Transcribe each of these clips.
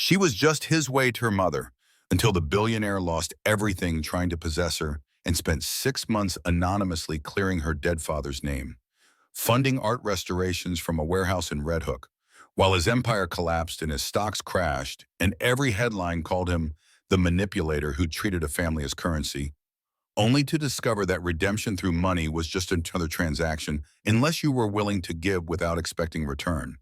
She was just his way to her mother until the billionaire lost everything trying to possess her and spent 6 months anonymously clearing her dead father's name, funding art restorations from a warehouse in Red Hook, while his empire collapsed and his stocks crashed, and every headline called him the manipulator who treated a family as currency, only to discover that redemption through money was just another transaction unless you were willing to give without expecting return.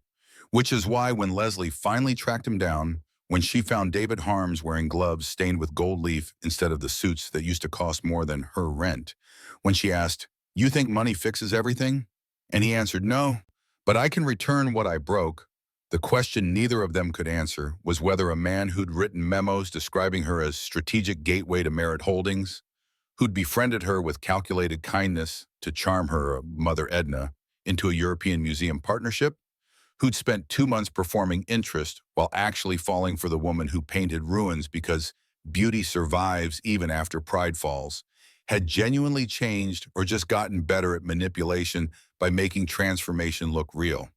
Which is why when Leslie finally tracked him down, when she found David Harms wearing gloves stained with gold leaf instead of the suits that used to cost more than her rent, when she asked, "You think money fixes everything?" And he answered, "No, but I can return what I broke." The question neither of them could answer was whether a man who'd written memos describing her as strategic gateway to Merit Holdings, who'd befriended her with calculated kindness to charm her mother Edna into a European museum partnership, who'd spent 2 months performing interest while actually falling for the woman who painted ruins because beauty survives even after pride falls, had genuinely changed or just gotten better at manipulation by making transformation look real.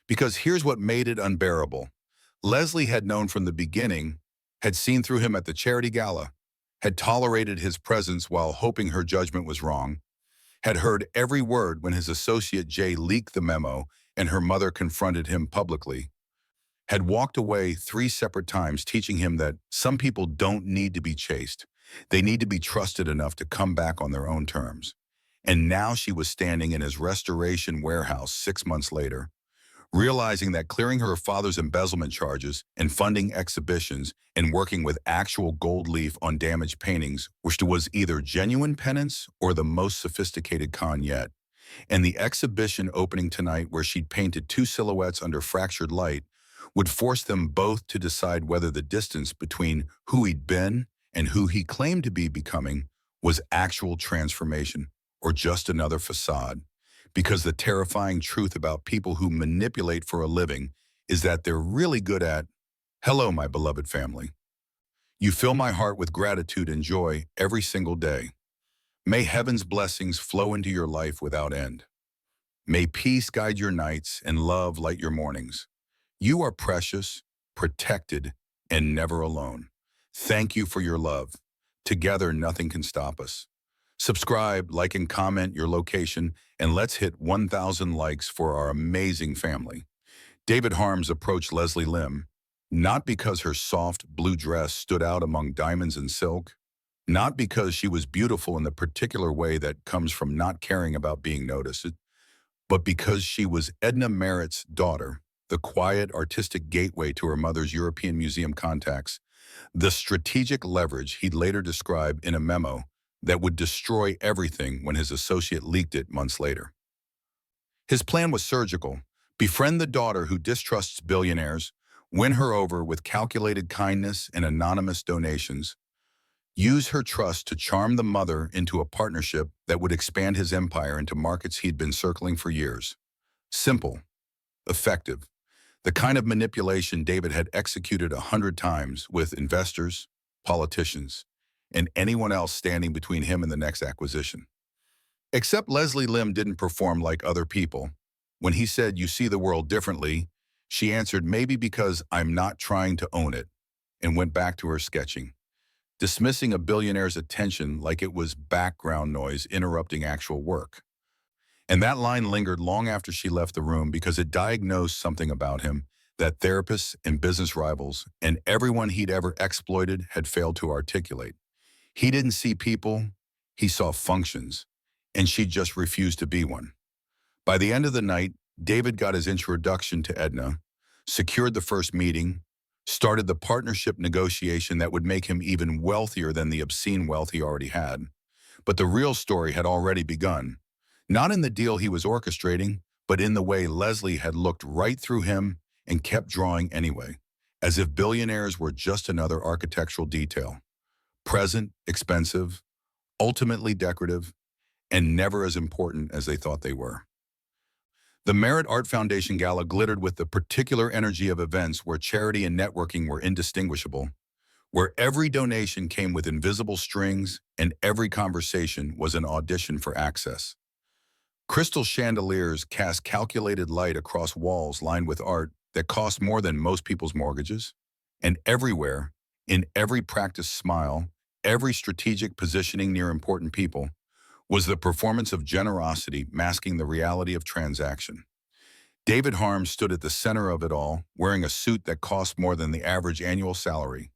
Because here's what made it unbearable. Leslie had known from the beginning, had seen through him at the charity gala, had tolerated his presence while hoping her judgment was wrong, had heard every word when his associate Jay leaked the memo and her mother confronted him publicly, had walked away 3 separate times teaching him that some people don't need to be chased. They need to be trusted enough to come back on their own terms. And now she was standing in his restoration warehouse 6 months later, realizing that clearing her father's embezzlement charges and funding exhibitions and working with actual gold leaf on damaged paintings, which was either genuine penance or the most sophisticated con yet. And the exhibition opening tonight, where she'd painted 2 silhouettes under fractured light, would force them both to decide whether the distance between who he'd been and who he claimed to be becoming was actual transformation or just another facade. Because the terrifying truth about people who manipulate for a living is that they're really good at, "Hello, my beloved family. You fill my heart with gratitude and joy every single day. May heaven's blessings flow into your life without end. May peace guide your nights and love light your mornings. You are precious, protected, and never alone. Thank you for your love. Together, nothing can stop us." Subscribe, like, and comment your location, and let's hit 1,000 likes for our amazing family. David Harms approached Leslie Lim, not because her soft blue dress stood out among diamonds and silk, not because she was beautiful in the particular way that comes from not caring about being noticed, but because she was Edna Merritt's daughter, the quiet artistic gateway to her mother's European museum contacts, the strategic leverage he'd later describe in a memo that would destroy everything when his associate leaked it months later. His plan was surgical: befriend the daughter who distrusts billionaires, win her over with calculated kindness and anonymous donations, use her trust to charm the mother into a partnership that would expand his empire into markets he'd been circling for years. Simple, effective, the kind of manipulation David had executed 100 times with investors, politicians, and anyone else standing between him and the next acquisition. Except Leslie Lim didn't perform like other people. When he said, "You see the world differently," she answered, "Maybe because I'm not trying to own it," and went back to her sketching, dismissing a billionaire's attention like it was background noise interrupting actual work. And that line lingered long after she left the room because it diagnosed something about him that therapists and business rivals and everyone he'd ever exploited had failed to articulate. He didn't see people, he saw functions, and she just refused to be one. By the end of the night, David got his introduction to Edna, secured the first meeting, started the partnership negotiation that would make him even wealthier than the obscene wealth he already had. But the real story had already begun, not in the deal he was orchestrating, but in the way Leslie had looked right through him and kept drawing anyway, as if billionaires were just another architectural detail. Present, expensive, ultimately decorative, and never as important as they thought they were. The Merit Art Foundation Gala glittered with the particular energy of events where charity and networking were indistinguishable, where every donation came with invisible strings and every conversation was an audition for access. Crystal chandeliers cast calculated light across walls lined with art that cost more than most people's mortgages, And everywhere, in every practiced smile, every strategic positioning near important people, was the performance of generosity masking the reality of transaction. David Harms stood at the center of it all, wearing a suit that cost more than the average annual salary,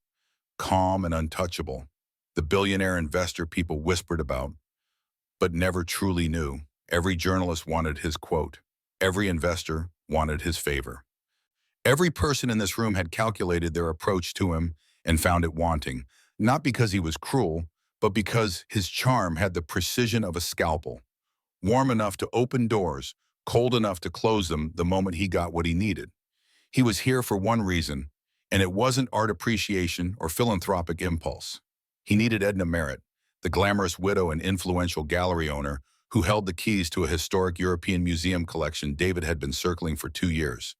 calm and untouchable, the billionaire investor people whispered about, but never truly knew. Every journalist wanted his quote. Every investor wanted his favor. Every person in this room had calculated their approach to him and found it wanting, not because he was cruel, but because his charm had the precision of a scalpel, warm enough to open doors, cold enough to close them the moment he got what he needed. He was here for one reason, and it wasn't art appreciation or philanthropic impulse. He needed Edna Merritt, the glamorous widow and influential gallery owner who held the keys to a historic European museum collection David had been circling for 2 years.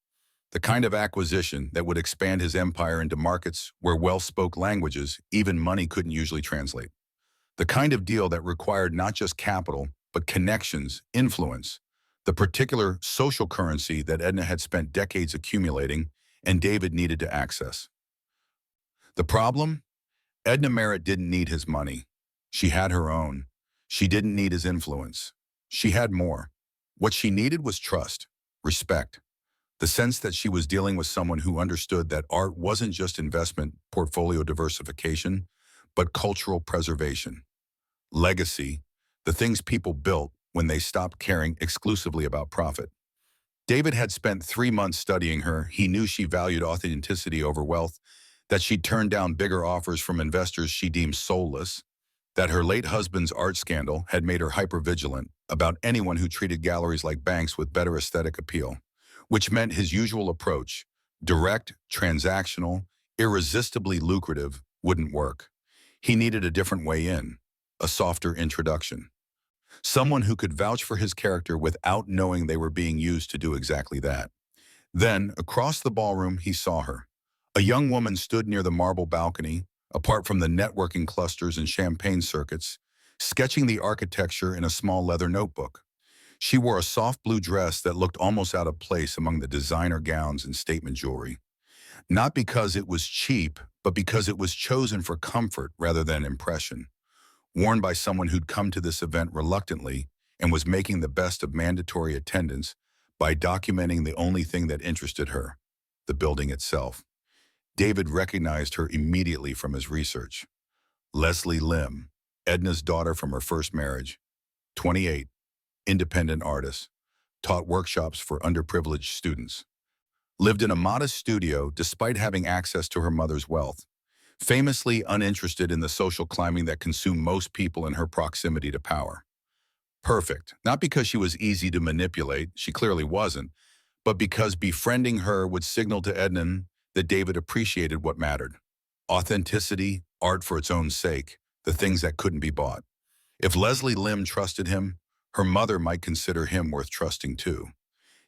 The kind of acquisition that would expand his empire into markets where wealth spoke languages even money couldn't usually translate. The kind of deal that required not just capital, but connections, influence, the particular social currency that Edna had spent decades accumulating and David needed to access. The problem? Edna Merritt didn't need his money. She had her own. She didn't need his influence. She had more. What she needed was trust, respect, the sense that she was dealing with someone who understood that art wasn't just investment, portfolio diversification, but cultural preservation, legacy, the things people built when they stopped caring exclusively about profit. David had spent 3 months studying her. He knew she valued authenticity over wealth, that she'd turned down bigger offers from investors she deemed soulless, that her late husband's art scandal had made her hypervigilant about anyone who treated galleries like banks with better aesthetic appeal, which meant his usual approach, direct, transactional, irresistibly lucrative, wouldn't work. He needed a different way in, a softer introduction. Someone who could vouch for his character without knowing they were being used to do exactly that. Then, across the ballroom, he saw her. A young woman stood near the marble balcony, apart from the networking clusters and champagne circuits, sketching the architecture in a small leather notebook. She wore a soft blue dress that looked almost out of place among the designer gowns and statement jewelry. Not because it was cheap, but because it was chosen for comfort rather than impression. Worn by someone who'd come to this event reluctantly and was making the best of mandatory attendance by documenting the only thing that interested her, the building itself. David recognized her immediately from his research. Leslie Lim, Edna's daughter from her first marriage, 28, independent artist, taught workshops for underprivileged students, lived in a modest studio despite having access to her mother's wealth, famously uninterested in the social climbing that consumed most people in her proximity to power. Perfect, not because she was easy to manipulate, she clearly wasn't, but because befriending her would signal to Edna that David appreciated what mattered. Authenticity, art for its own sake, the things that couldn't be bought. If Leslie Lim trusted him, her mother might consider him worth trusting too.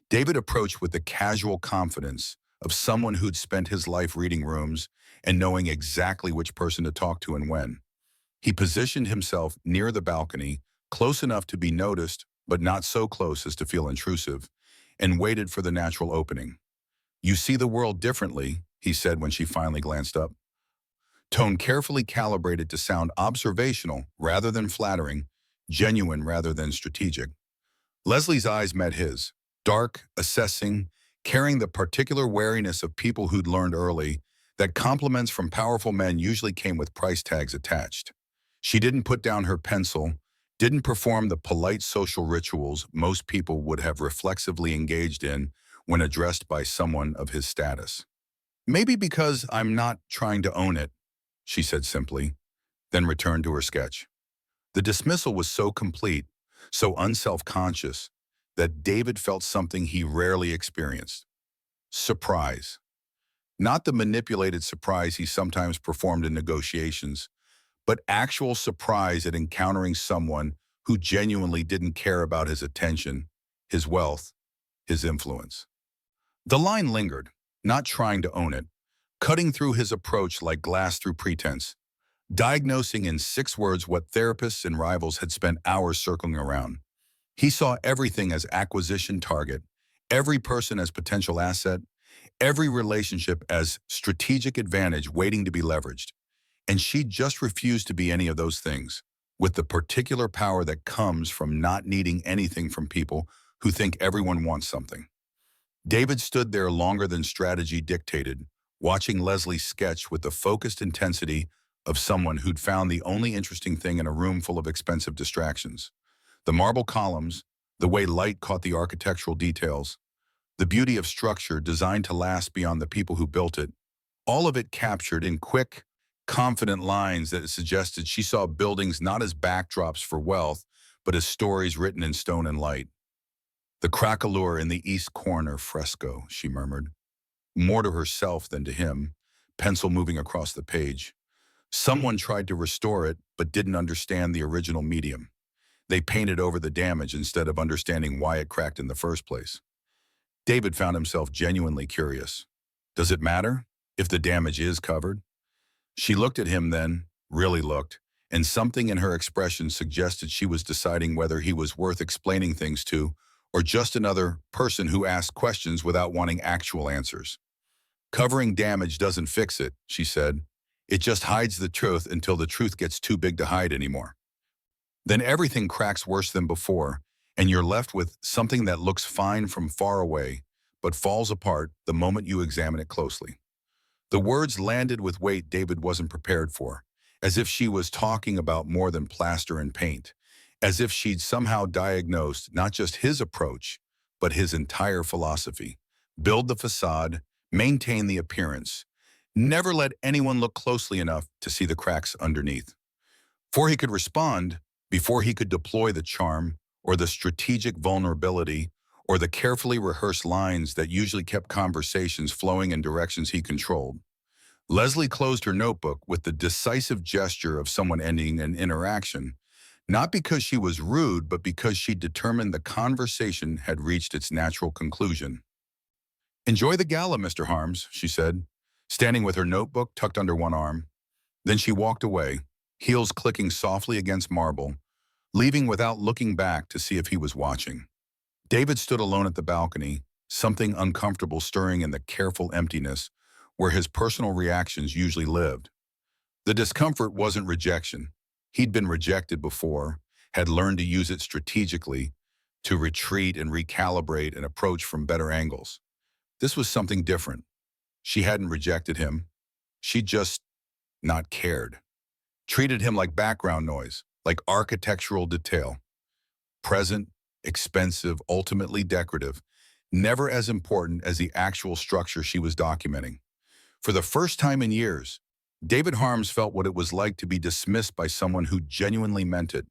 David approached with the casual confidence of someone who'd spent his life reading rooms and knowing exactly which person to talk to and when. He positioned himself near the balcony, close enough to be noticed, but not so close as to feel intrusive, and waited for the natural opening. "You see the world differently," he said when she finally glanced up. Tone carefully calibrated to sound observational rather than flattering, genuine rather than strategic. Leslie's eyes met his, dark, assessing, carrying the particular wariness of people who'd learned early that compliments from powerful men usually came with price tags attached. She didn't put down her pencil, didn't perform the polite social rituals most people would have reflexively engaged in when addressed by someone of his status. "Maybe because I'm not trying to own it," she said simply, then returned to her sketch. The dismissal was so complete, so unself-conscious, that David felt something he rarely experienced. Surprise. Not the manipulated surprise he sometimes performed in negotiations, but actual surprise at encountering someone who genuinely didn't care about his attention, his wealth, his influence. The line lingered, not trying to own it, cutting through his approach like glass through pretense, diagnosing in 6 words what therapists and rivals had spent hours circling around. He saw everything as acquisition target, every person as potential asset, Every relationship as strategic advantage waiting to be leveraged. And she just refused to be any of those things, with the particular power that comes from not needing anything from people who think everyone wants something. David stood there longer than strategy dictated, watching Leslie sketch with the focused intensity of someone who'd found the only interesting thing in a room full of expensive distractions. The marble columns, the way light caught the architectural details, the beauty of structure designed to last beyond the people who built it, all of it captured in quick, confident lines that suggested she saw buildings not as backdrops for wealth, but as stories written in stone and light. The craquelure in the east corner fresco, she murmured, more to herself than to him, pencil moving across the page. Someone tried to restore it, but didn't understand the original medium. They painted over the damage instead of understanding why it cracked in the first place. David found himself genuinely curious. Does it matter if the damage is covered? She looked at him then, really looked, and something in her expression suggested she was deciding whether he was worth explaining things to or just another person who asked questions without wanting actual answers. Covering damage doesn't fix it, she said. It just hides the truth until the truth gets too big to hide anymore. Then everything cracks worse than before, and you're left with something that looks fine from far away, but falls apart the moment you examine it closely. The words landed with weight David wasn't prepared for, as if she was talking about more than plaster and paint, as if she'd somehow diagnosed not just his approach, but his entire philosophy. Build the facade, maintain the appearance, never let anyone look closely enough to see the cracks underneath. Before he could respond, before he could deploy the charm, or the strategic vulnerability, or the carefully rehearsed lines that usually kept conversations flowing in directions he controlled, Leslie closed her notebook with the decisive gesture of someone ending an interaction, not because she was rude, but because she determined the conversation had reached its natural conclusion. "Enjoy the gala, Mr. Harms," she said, standing with her notebook tucked under one arm. Then she walked away, heels clicking softly against marble, leaving without looking back to see if he was watching. David stood alone at the balcony, something uncomfortable stirring in the careful emptiness where his personal reactions usually lived. The discomfort wasn't rejection. He'd been rejected before, had learned to use it strategically, to retreat and recalibrate and approach from better angles. This was something different. She hadn't rejected him. She'd just not cared. Treated him like background noise, like architectural detail. Present, expensive, ultimately decorative, never as important as the actual structure she was documenting. For the first time in years, David Harms felt what it was like to be dismissed by someone who genuinely meant it,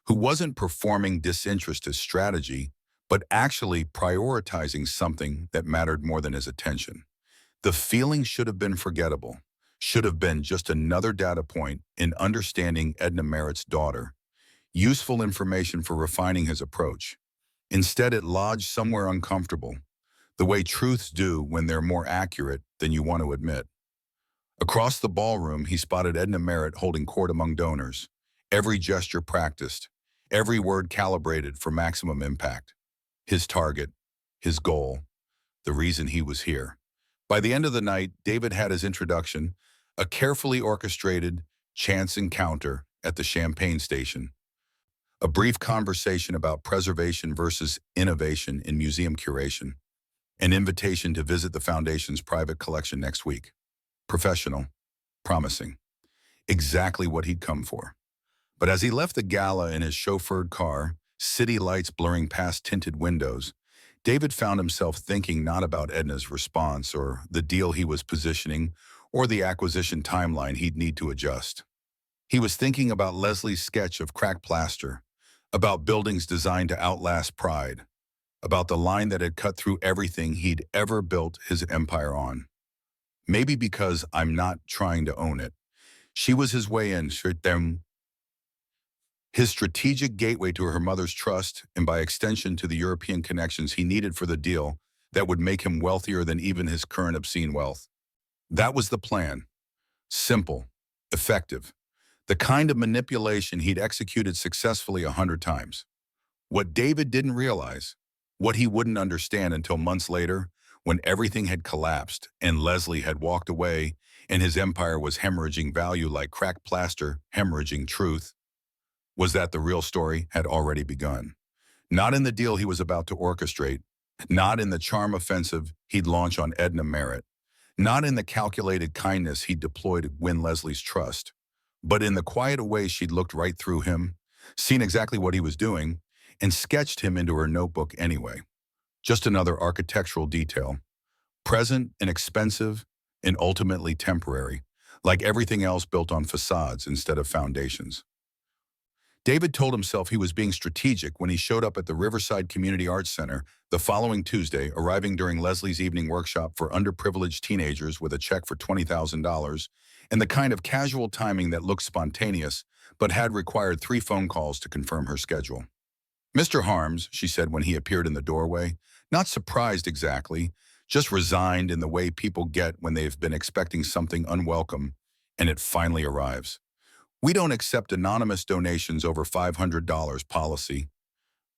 who wasn't performing disinterested strategy, but actually prioritizing something that mattered more than his attention. The feeling should have been forgettable, should have been just another data point in understanding Edna Merritt's daughter, useful information for refining his approach. Instead, it lodged somewhere uncomfortable, the way truths do when they're more accurate than you want to admit. Across the ballroom, he spotted Edna Merritt holding court among donors, every gesture practiced, every word calibrated for maximum impact. His target, his goal, the reason he was here. By the end of the night, David had his introduction, a carefully orchestrated chance encounter at the champagne station, a brief conversation about preservation versus innovation in museum curation, an invitation to visit the Foundation's private collection next week. Professional, promising, exactly what he'd come for. But as he left the gala in his chauffeured car, city lights blurring past tinted windows, David found himself thinking not about Edna's response or the deal he was positioning or the acquisition timeline he'd need to adjust. He was thinking about Leslie's sketch of cracked plaster, about buildings designed to outlast pride, about the line that had cut through everything he'd ever built his empire on. Maybe because I'm not trying to own it. She was his way in, his strategic gateway to her mother's trust, and by extension to the European connections he needed for the deal that would make him wealthier than even his current obscene wealth. That was the plan. Simple, effective, the kind of manipulation he'd executed successfully 100 times. What David didn't realize, what he wouldn't understand until months later, when everything had collapsed and Leslie had walked away and his empire was hemorrhaging value like cracked plaster, hemorrhaging truth, was that the real story had already begun. Not in the deal he was about to orchestrate, not in the charm offensive he'd launch on Edna Merritt, not in the calculated kindness he'd deploy to win Leslie's trust, but in the quiet way she'd looked right through him, seen exactly what he was doing, and sketched him into her notebook anyway. Just another architectural detail, present and expensive and ultimately temporary, like everything else built on facades instead of foundations. David told himself he was being strategic when he showed up at the Riverside Community Arts Center the following Tuesday, arriving during Leslie's evening workshop for underprivileged teenagers with a check for $20,000 and the kind of casual timing that looked spontaneous but had required 3 phone calls to confirm her schedule. "Mr. Harms," she said when he appeared in the doorway, not surprised exactly, just resigned in the way people get when they've been expecting something unwelcome and it finally arrives. "We don't accept anonymous donations over $500 policy."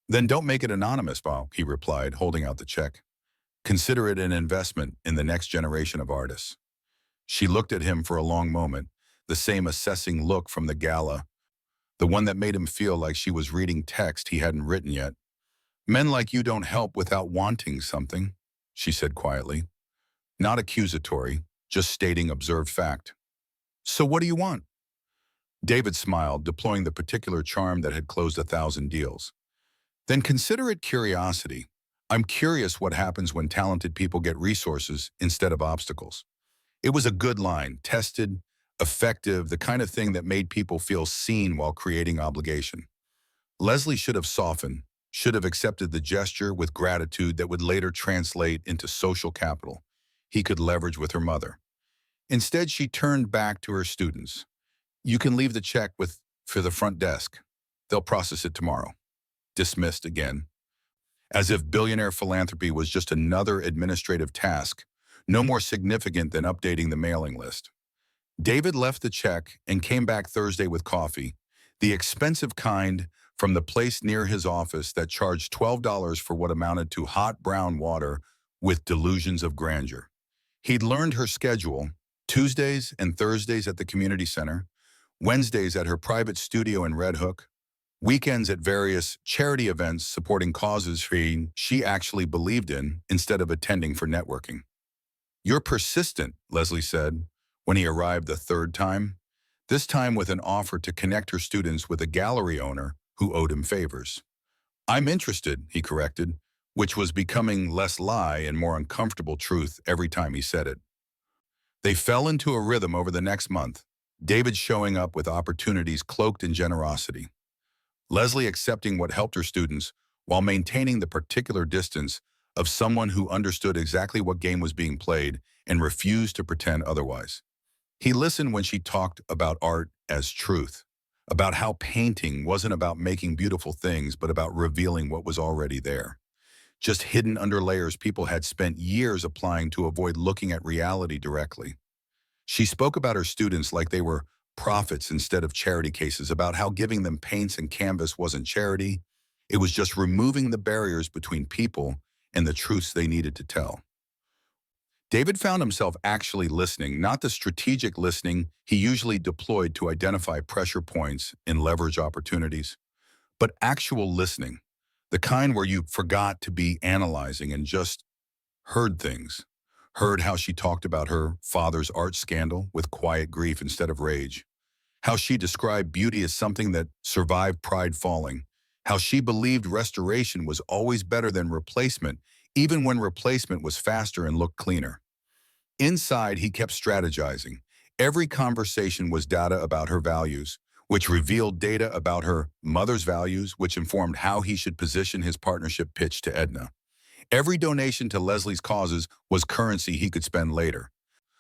"Then don't make it anonymous, Bob," he replied, holding out the check. "Consider it an investment in the next generation of artists." She looked at him for a long moment, the same assessing look from the gala, the one that made him feel like she was reading text he hadn't written yet. "Men like you don't help without wanting something," she said quietly. Not accusatory, just stating observed fact. "So what do you want?" David smiled, deploying the particular charm that had closed 1,000 deals. "Then consider it curiosity. I'm curious what happens when talented people get resources instead of obstacles." It was a good line, tested, effective, the kind of thing that made people feel seen while creating obligation. Leslie should have softened, should have accepted the gesture with gratitude that would later translate into social capital he could leverage with her mother. Instead, she turned back to her students. "You can leave the check for the front desk. They'll process it tomorrow." Dismissed again. As if billionaire philanthropy was just another administrative task, no more significant than updating the mailing list. David left the check and came back Thursday with coffee, the expensive kind from the place near his office that charged $12 for what amounted to hot brown water with delusions of grandeur. He'd learned her schedule, Tuesdays and Thursdays at the community center, Wednesdays at her private studio in Red Hook, weekends at various charity events supporting causes she actually believed in instead of attending for networking. "You're persistent," Leslie said when he arrived the third time, this time with an offer to connect her students with a gallery owner who owed him favors. "I'm interested," he corrected, which was becoming less lie and more uncomfortable truth every time he said it. They fell into a rhythm over the next month, David showing up with opportunities cloaked in generosity. Leslie accepting what helped her students while maintaining the particular distance of someone who understood exactly what game was being played and refused to pretend otherwise. He listened when she talked about art as truth, about how painting wasn't about making beautiful things but about revealing what was already there, just hidden under layers people had spent years applying to avoid looking at reality directly. She spoke about her students like they were prophets instead of charity cases, about how giving them paints and canvas wasn't charity. It was just removing the barriers between people and the truths they needed to tell. David found himself actually listening, not the strategic listening he usually deployed to identify pressure points and leverage opportunities, but actual listening, the kind where you forgot to be analyzing and just heard things. Heard how she talked about her father's art scandal with quiet grief instead of rage. How she described beauty as something that survived pride falling. How she believed restoration was always better than replacement, even when replacement was faster and looked cleaner. Inside, he kept strategizing. Every conversation was data about her values, which revealed data about her mother's values, which informed how he should position his partnership pitch to Edna. Every donation to Leslie's causes was currency he could spend later.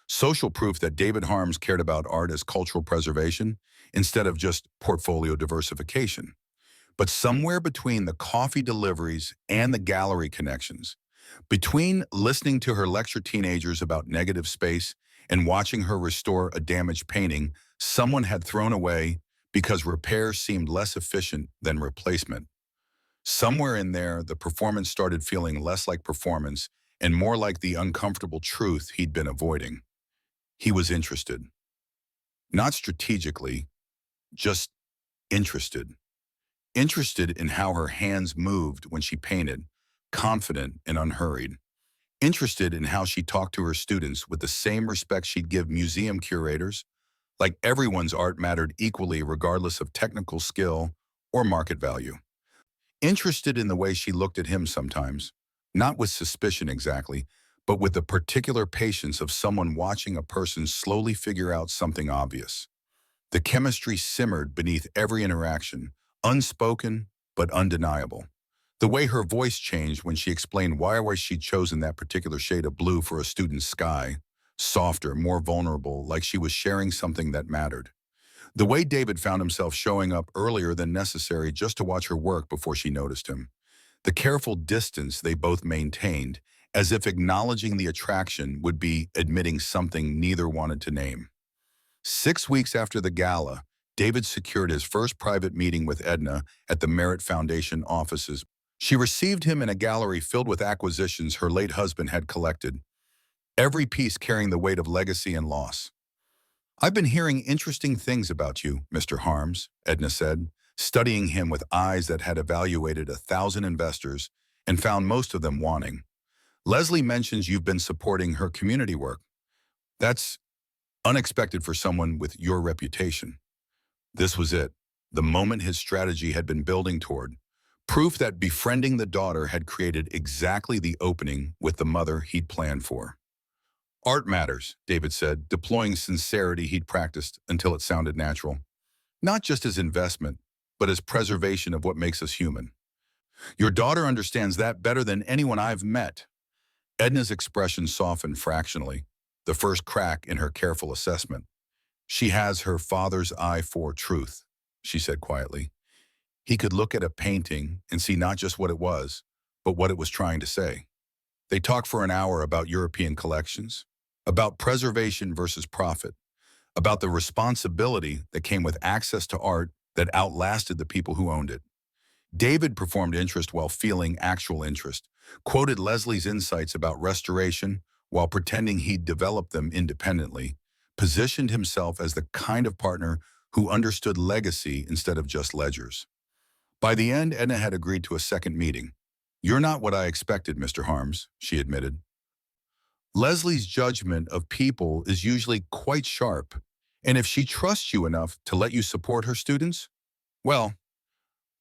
Social proof that David Harms cared about art as cultural preservation instead of just portfolio diversification. But somewhere between the coffee deliveries and the gallery connections, between listening to her lecture teenagers about negative space and watching her restore a damaged painting someone had thrown away because repair seemed less efficient than replacement, somewhere in there, the performance started feeling less like performance and more like the uncomfortable truth he'd been avoiding. He was interested. Not strategically, just interested. Interested in how her hands moved when she painted, confident and unhurried. Interested in how she talked to her students with the same respect she'd give museum curators, like everyone's art mattered equally regardless of technical skill or market value. Interested in the way she looked at him sometimes, not with suspicion exactly, but with the particular patience of someone watching a person slowly figure out something obvious. The chemistry simmered beneath every interaction, unspoken but undeniable. The way her voice changed when she explained why she'd chosen that particular shade of blue for a student's sky, softer, more vulnerable, like she was sharing something that mattered. The way David found himself showing up earlier than necessary just to watch her work before she noticed him. The careful distance they both maintained, as if acknowledging the attraction would be admitting something neither wanted to name. 6 weeks after the gala, David secured his first private meeting with Edna at the Merit Foundation offices. She received him in a gallery filled with acquisitions her late husband had collected, every piece carrying the weight of legacy and loss. "I've been hearing interesting things about you, Mr. Harms," Edna said, studying him with eyes that had evaluated 1,000 investors and found most of them wanting. "Leslie mentions you've been supporting her community work. That's unexpected for someone with your reputation." This was it, the moment his strategy had been building toward. Proof that befriending the daughter had created exactly the opening with the mother he'd planned for. "Art matters," David said, deploying sincerity he'd practiced until it sounded natural. "Not just as investment, but as preservation of what makes us human. Your daughter understands that better than anyone I've met." Edna's expression softened fractionally, the first crack in her careful assessment. "She has her father's eye for truth," she said quietly. He could look at a painting and see not just what it was, but what it was trying to say. They talked for an hour about European collections, about preservation versus profit, about the responsibility that came with access to art that outlasted the people who owned it. David performed interest while feeling actual interest, quoted Leslie's insights about restoration while pretending he'd developed them independently, positioned himself as the kind of partner who understood legacy instead of just ledgers. By the end, Edna had agreed to a second meeting. "You're not what I expected, Mr. Harms," she admitted. "Leslie's judgment of people is usually quite sharp, and if she trusts you enough to let you support her students, well,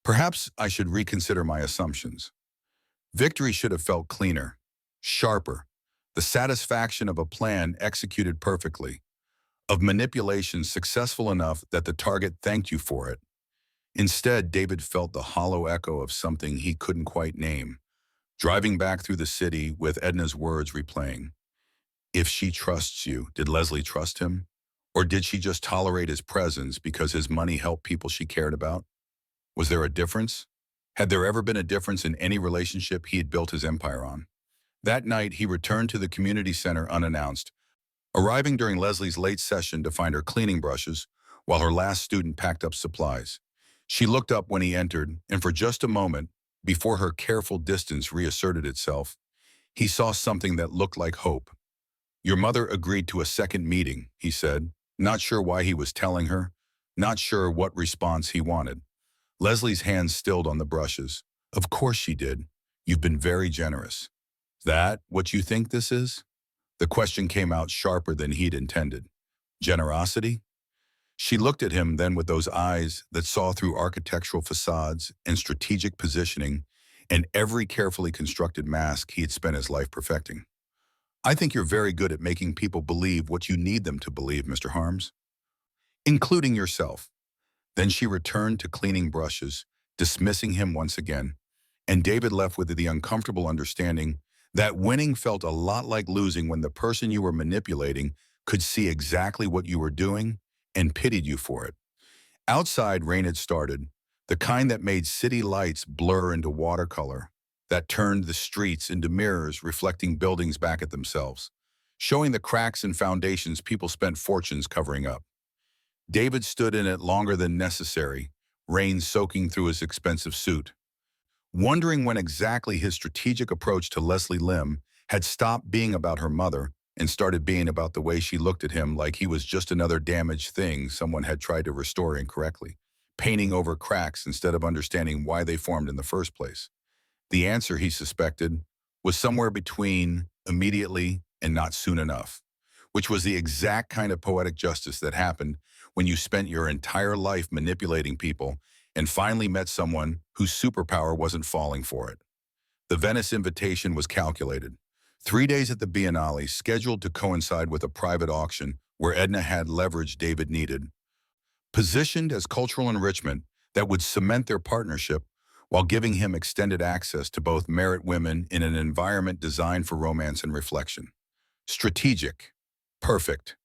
perhaps I should reconsider my assumptions." Victory should have felt cleaner, sharper, the satisfaction of a plan executed perfectly, of manipulation successful enough that the target thanked you for it. Instead, David felt the hollow echo of something he couldn't quite name, driving back through the city with Edna's words replaying. If she trusts you, did Leslie trust him? Or did she just tolerate his presence because his money helped people she cared about? Was there a difference? Had there ever been a difference in any relationship he had built his empire on? That night, he returned to the community center unannounced, arriving during Leslie's late session to find her cleaning brushes while her last student packed up supplies. She looked up when he entered, and for just a moment, before her careful distance reasserted itself, he saw something that looked like hope. "Your mother agreed to a second meeting," he said, not sure why he was telling her, not sure what response he wanted. Leslie's hands stilled on the brushes. "Of course she did. You've been very generous." "That what you think this is?" The question came out sharper than he'd intended. "Generosity?" She looked at him then with those eyes that saw through architectural facades and strategic positioning and every carefully constructed mask he had spent his life perfecting. "I think you're very good at making people believe what you need them to believe, Mr. Harms, including yourself." Then she returned to cleaning brushes, dismissing him once again, and David left with the uncomfortable understanding that winning felt a lot like losing when the person you were manipulating could see exactly what you were doing and pitied you for it. Outside, rain had started, the kind that made city lights blur into watercolor, that turned the streets into mirrors reflecting buildings back at themselves, showing the cracks and foundations people spent fortunes covering up. David stood in it longer than necessary, rain soaking through his expensive suit, wondering when exactly his strategic approach to Leslie Lim had stopped being about her mother and started being about the way she looked at him like he was just another damaged thing someone had tried to restore incorrectly, painting over cracks instead of understanding why they formed in the first place. The answer, he suspected, was somewhere between immediately and not soon enough, which was the exact kind of poetic justice that happened when you spent your entire life manipulating people and finally met someone whose superpower wasn't falling for it. The Venice invitation was calculated. 3 days at the Biennale, scheduled to coincide with a private auction where Edna had leverage David needed, positioned as cultural enrichment that would cement their partnership while giving him extended access to both merit women in an environment designed for romance and reflection. Strategic. Perfect.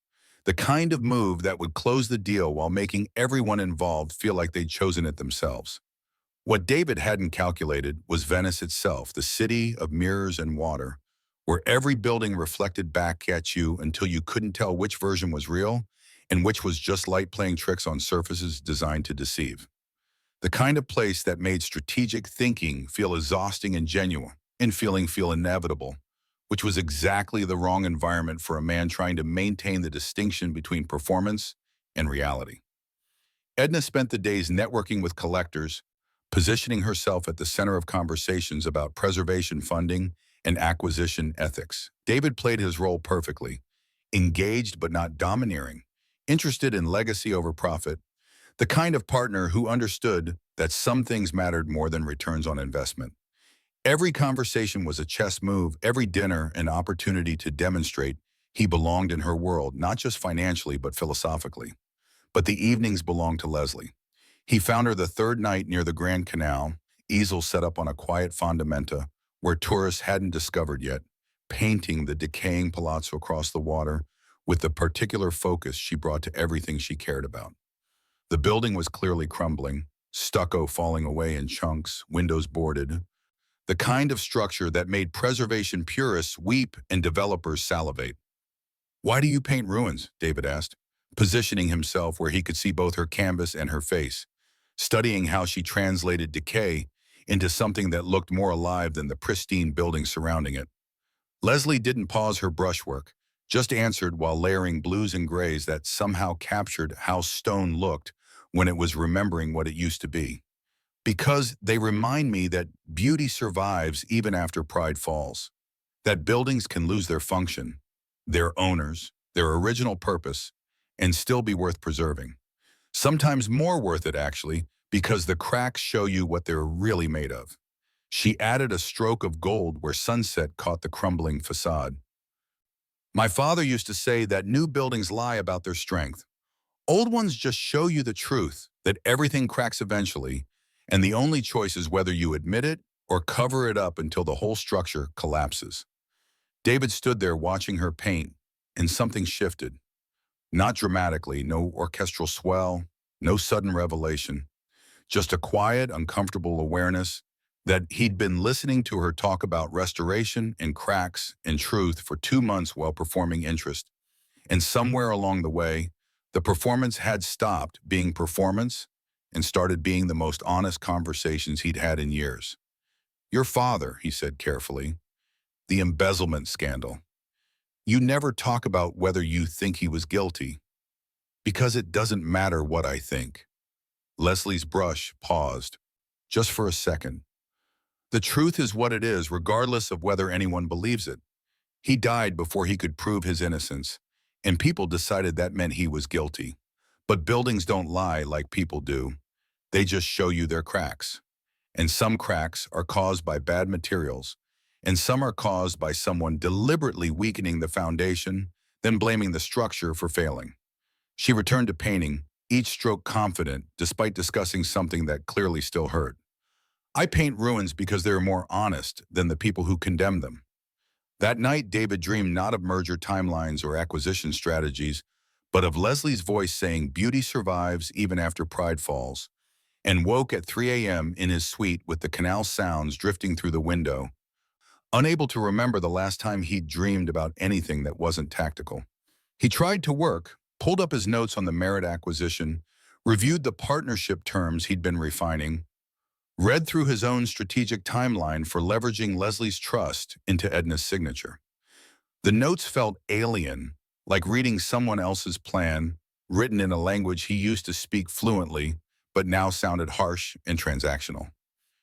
The kind of move that would close the deal while making everyone involved feel like they'd chosen it themselves. What David hadn't calculated was Venice itself, the city of mirrors and water, where every building reflected back at you until you couldn't tell which version was real and which was just light playing tricks on surfaces designed to deceive. The kind of place that made strategic thinking feel exhausting and genuine, and feeling feel inevitable, which was exactly the wrong environment for a man trying to maintain the distinction between performance and reality. Edna spent the days networking with collectors, positioning herself at the center of conversations about preservation funding and acquisition ethics. David played his role perfectly, engaged but not domineering, interested in legacy over profit, the kind of partner who understood that some things mattered more than returns on investment. Every conversation was a chess move, every dinner an opportunity to demonstrate he belonged in her world, not just financially but philosophically. But the evenings belonged to Leslie. He found her the third night near the Grand Canal, easels set up on a quiet fondamenta where tourists hadn't discovered yet, painting the decaying palazzo across the water with the particular focus she brought to everything she cared about. The building was clearly crumbling, stucco falling away in chunks, windows boarded, the kind of structure that made preservation purists weep and developers salivate. "Why do you paint ruins?" David asked, positioning himself where he could see both her canvas and her face, studying how she translated decay into something that looked more alive than the pristine building surrounding it. Leslie didn't pause her brushwork, just answered while layering blues and grays that somehow captured how stone looked when it was remembering what it used to be. "Because they remind me that beauty survives even after pride falls, that buildings can lose their function, their owners, their original purpose, and still be worth preserving. Sometimes more worth it, actually, because the cracks show you what they're really made of." She added a stroke of gold where sunset caught the crumbling facade. "My father used to say that new buildings lie about their strength. Old ones just show you the truth, that everything cracks eventually, and the only choice is whether you admit it or cover it up until the whole structure collapses." David stood there watching her paint, and something shifted. Not dramatically, no orchestral swell, no sudden revelation, just a quiet, uncomfortable awareness that he'd been listening to her talk about restoration and cracks and truth for 2 months while performing interest. And somewhere along the way, the performance had stopped being performance and started being the most honest conversations he'd had in years. "Your father," he said carefully, "the embezzlement scandal. You never talk about whether you think he was guilty, because it doesn't matter what I think." Leslie's brush paused, just for a second. "The truth is what it is, regardless of whether anyone believes it. He died before he could prove his innocence, and people decided that meant he was guilty. But buildings don't lie like people do. They just show you their cracks. And some cracks are caused by bad materials, and some are caused by someone deliberately weakening the foundation, then blaming the structure for failing." She returned to painting, each stroke confident, despite discussing something that clearly still hurt. "I paint ruins because they're more honest than the people who condemn them." That night, David dreamed not of merger timelines or acquisition strategies, but of Leslie's voice saying beauty survives even after pride falls, and woke at 3 a.m. in his suite with the canal sounds drifting through the window, unable to remember the last time he'd dreamed about anything that wasn't tactical. He tried to work, pulled up his notes on the merit acquisition, reviewed the partnership terms he'd been refining. read through his own strategic timeline for leveraging Leslie's trust into Edna's signature. The notes felt alien, like reading someone else's plan, written in a language he used to speak fluently, but now sounded harsh and transactional.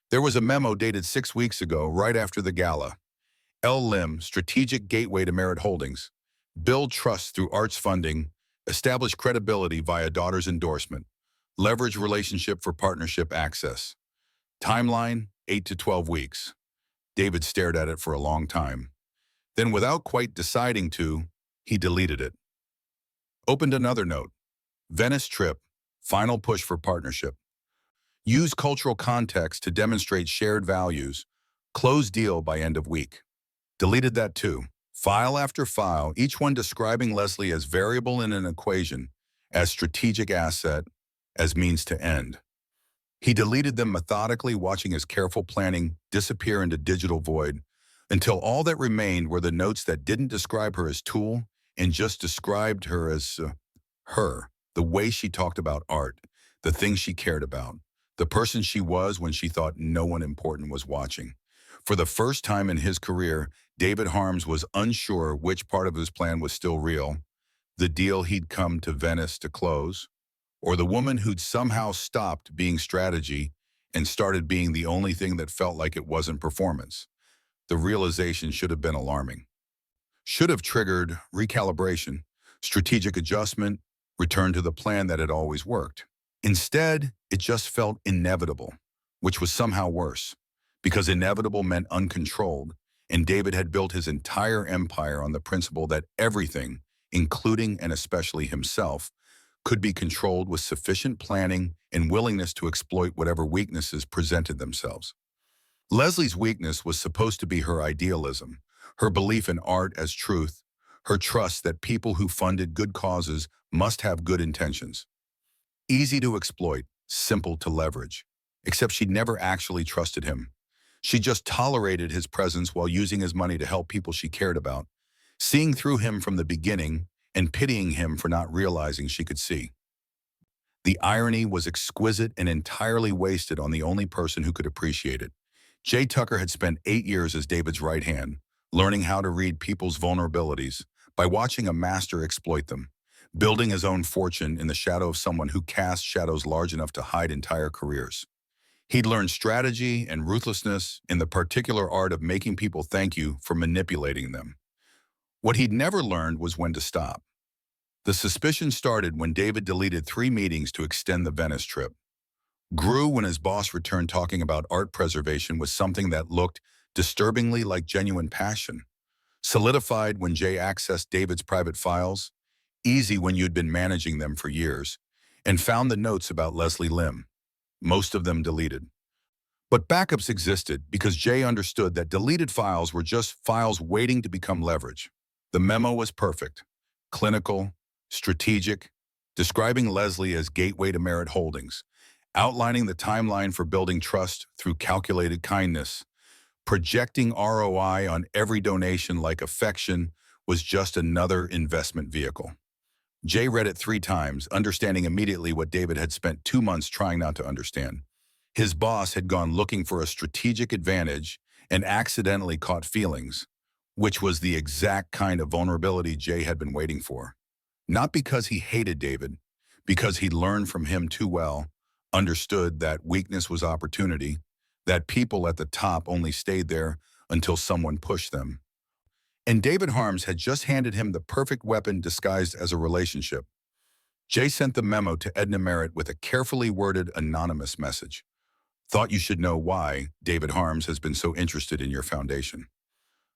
There was a memo dated 6 weeks ago, right after the gala. L. Lim, strategic gateway to Merit Holdings. Build trust through arts funding. Establish credibility via daughter's endorsement. Leverage relationship for partnership access. Timeline, 8 to 12 weeks. David stared at it for a long time. Then, without quite deciding to, he deleted it. Opened another note. Venice trip. Final push for partnership. Use cultural context to demonstrate shared values. Close deal by end of week. Deleted that too. File after file, each one describing Leslie as variable in an equation, as strategic asset, as means to end. He deleted them methodically, watching his careful planning disappear into digital void, until all that remained were the notes that didn't describe her as tool and just described her as her, the way she talked about art, the things she cared about, the person she was when she thought no one important was watching. For the first time in his career, David Harms was unsure which part of his plan was still real, the deal he'd come to Venice to close, or the woman who'd somehow stopped being strategy and started being the only thing that felt like it wasn't performance. The realization should have been alarming. Should have triggered recalibration, strategic adjustment, return to the plan that had always worked. Instead, it just felt inevitable, which was somehow worse, because inevitable meant uncontrolled, and David had built his entire empire on the principle that everything, including and especially himself, could be controlled with sufficient planning and willingness to exploit whatever weaknesses presented themselves. Leslie's weakness was supposed to be her idealism, her belief in art as truth, her trust that people who funded good causes must have good intentions. Easy to exploit, simple to leverage. Except she'd never actually trusted him. She just tolerated his presence while using his money to help people she cared about, seeing through him from the beginning and pitying him for not realizing she could see. The irony was exquisite and entirely wasted on the only person who could appreciate it. Jay Tucker had spent 8 years as David's right hand, learning how to read people's vulnerabilities by watching a master exploit them, building his own fortune in the shadow of someone who cast shadows large enough to hide entire careers. He'd learned strategy and ruthlessness in the particular art of making people thank you for manipulating them. What he'd never learned was when to stop. The suspicion started when David deleted 3 meetings to extend the Venice trip. Grew when his boss returned talking about art preservation was something that looked disturbingly like genuine passion. Solidified when Jay accessed David's private files, easy when you'd been managing them for years, and found the notes about Leslie Lim, most of them deleted. But backups existed because Jay understood that deleted files were just files waiting to become leverage. The memo was perfect, clinical, strategic, describing Leslie as gateway to Merit Holdings, outlining the timeline for building trust through calculated kindness, projecting ROI on every donation like affection was just another investment vehicle. Jay read it 3 times, understanding immediately what David had spent 2 months trying not to understand. His boss had gone looking for a strategic advantage and accidentally caught feelings, which was the exact kind of vulnerability Jay had been waiting for. Not because he hated David, because he'd learned from him too well, understood that weakness was opportunity, that people at the top only stayed there until someone pushed them. And David Harms had just handed him the perfect weapon disguised as a relationship. Jay sent the memo to Edna Merritt with a carefully worded anonymous message. Thought you should know why David Harms has been so interested in your foundation.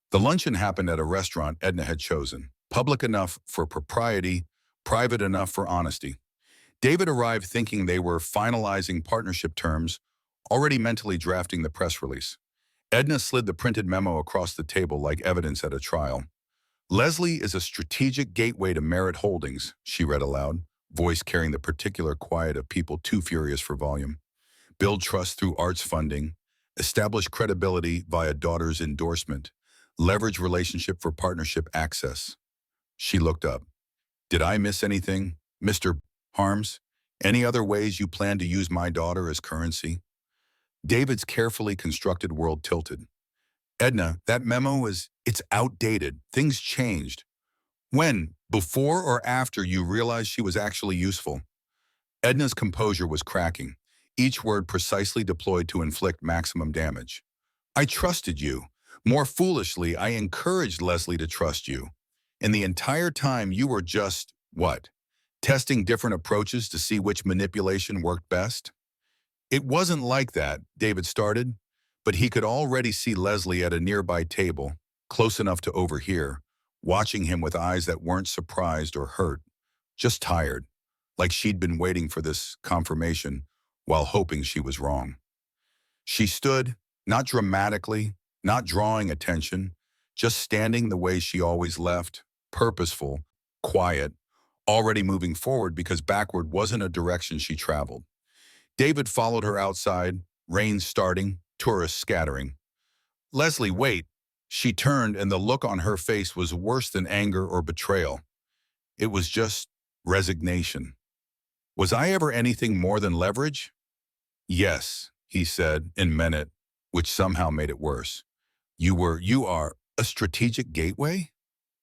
The luncheon happened at a restaurant Edna had chosen, public enough for propriety, private enough for honesty. David arrived thinking they were finalizing partnership terms, already mentally drafting the press release. Edna slid the printed memo across the table like evidence at a trial. Leslie is a strategic gateway to Merit Holdings, she read aloud, voice carrying the particular quiet of people too furious for volume. Build trust through arts funding, establish credibility via daughter's endorsement, leverage relationship for partnership access. She looked up. Did I miss anything, Mr. Harms? Any other ways you plan to use my daughter as currency? David's carefully constructed world tilted. Edna, that memo it's outdated. Things changed. When? Before or after you realized she was actually useful? Edna's composure was cracking, each word precisely deployed to inflict maximum damage. I trusted you. More foolishly, I encouraged Leslie to trust you. And the entire time you were just, what? Testing different approaches to see which manipulation worked best? It wasn't like that, David started, but he could already see Leslie at a nearby table, close enough to overhear, watching him with eyes that weren't surprised or hurt, just tired, like she'd been waiting for this confirmation while hoping she was wrong. She stood, not dramatically, not drawing attention, just standing the way she always left, purposeful, quiet, already moving forward because backward wasn't a direction she traveled. David followed her outside, rain starting, tourists scattering. Leslie, wait. She turned and the look on her face was worse than anger or betrayal. It was just resignation. Was I ever anything more than leverage? Yes, he said and meant it, which somehow made it worse. You are a strategic gateway?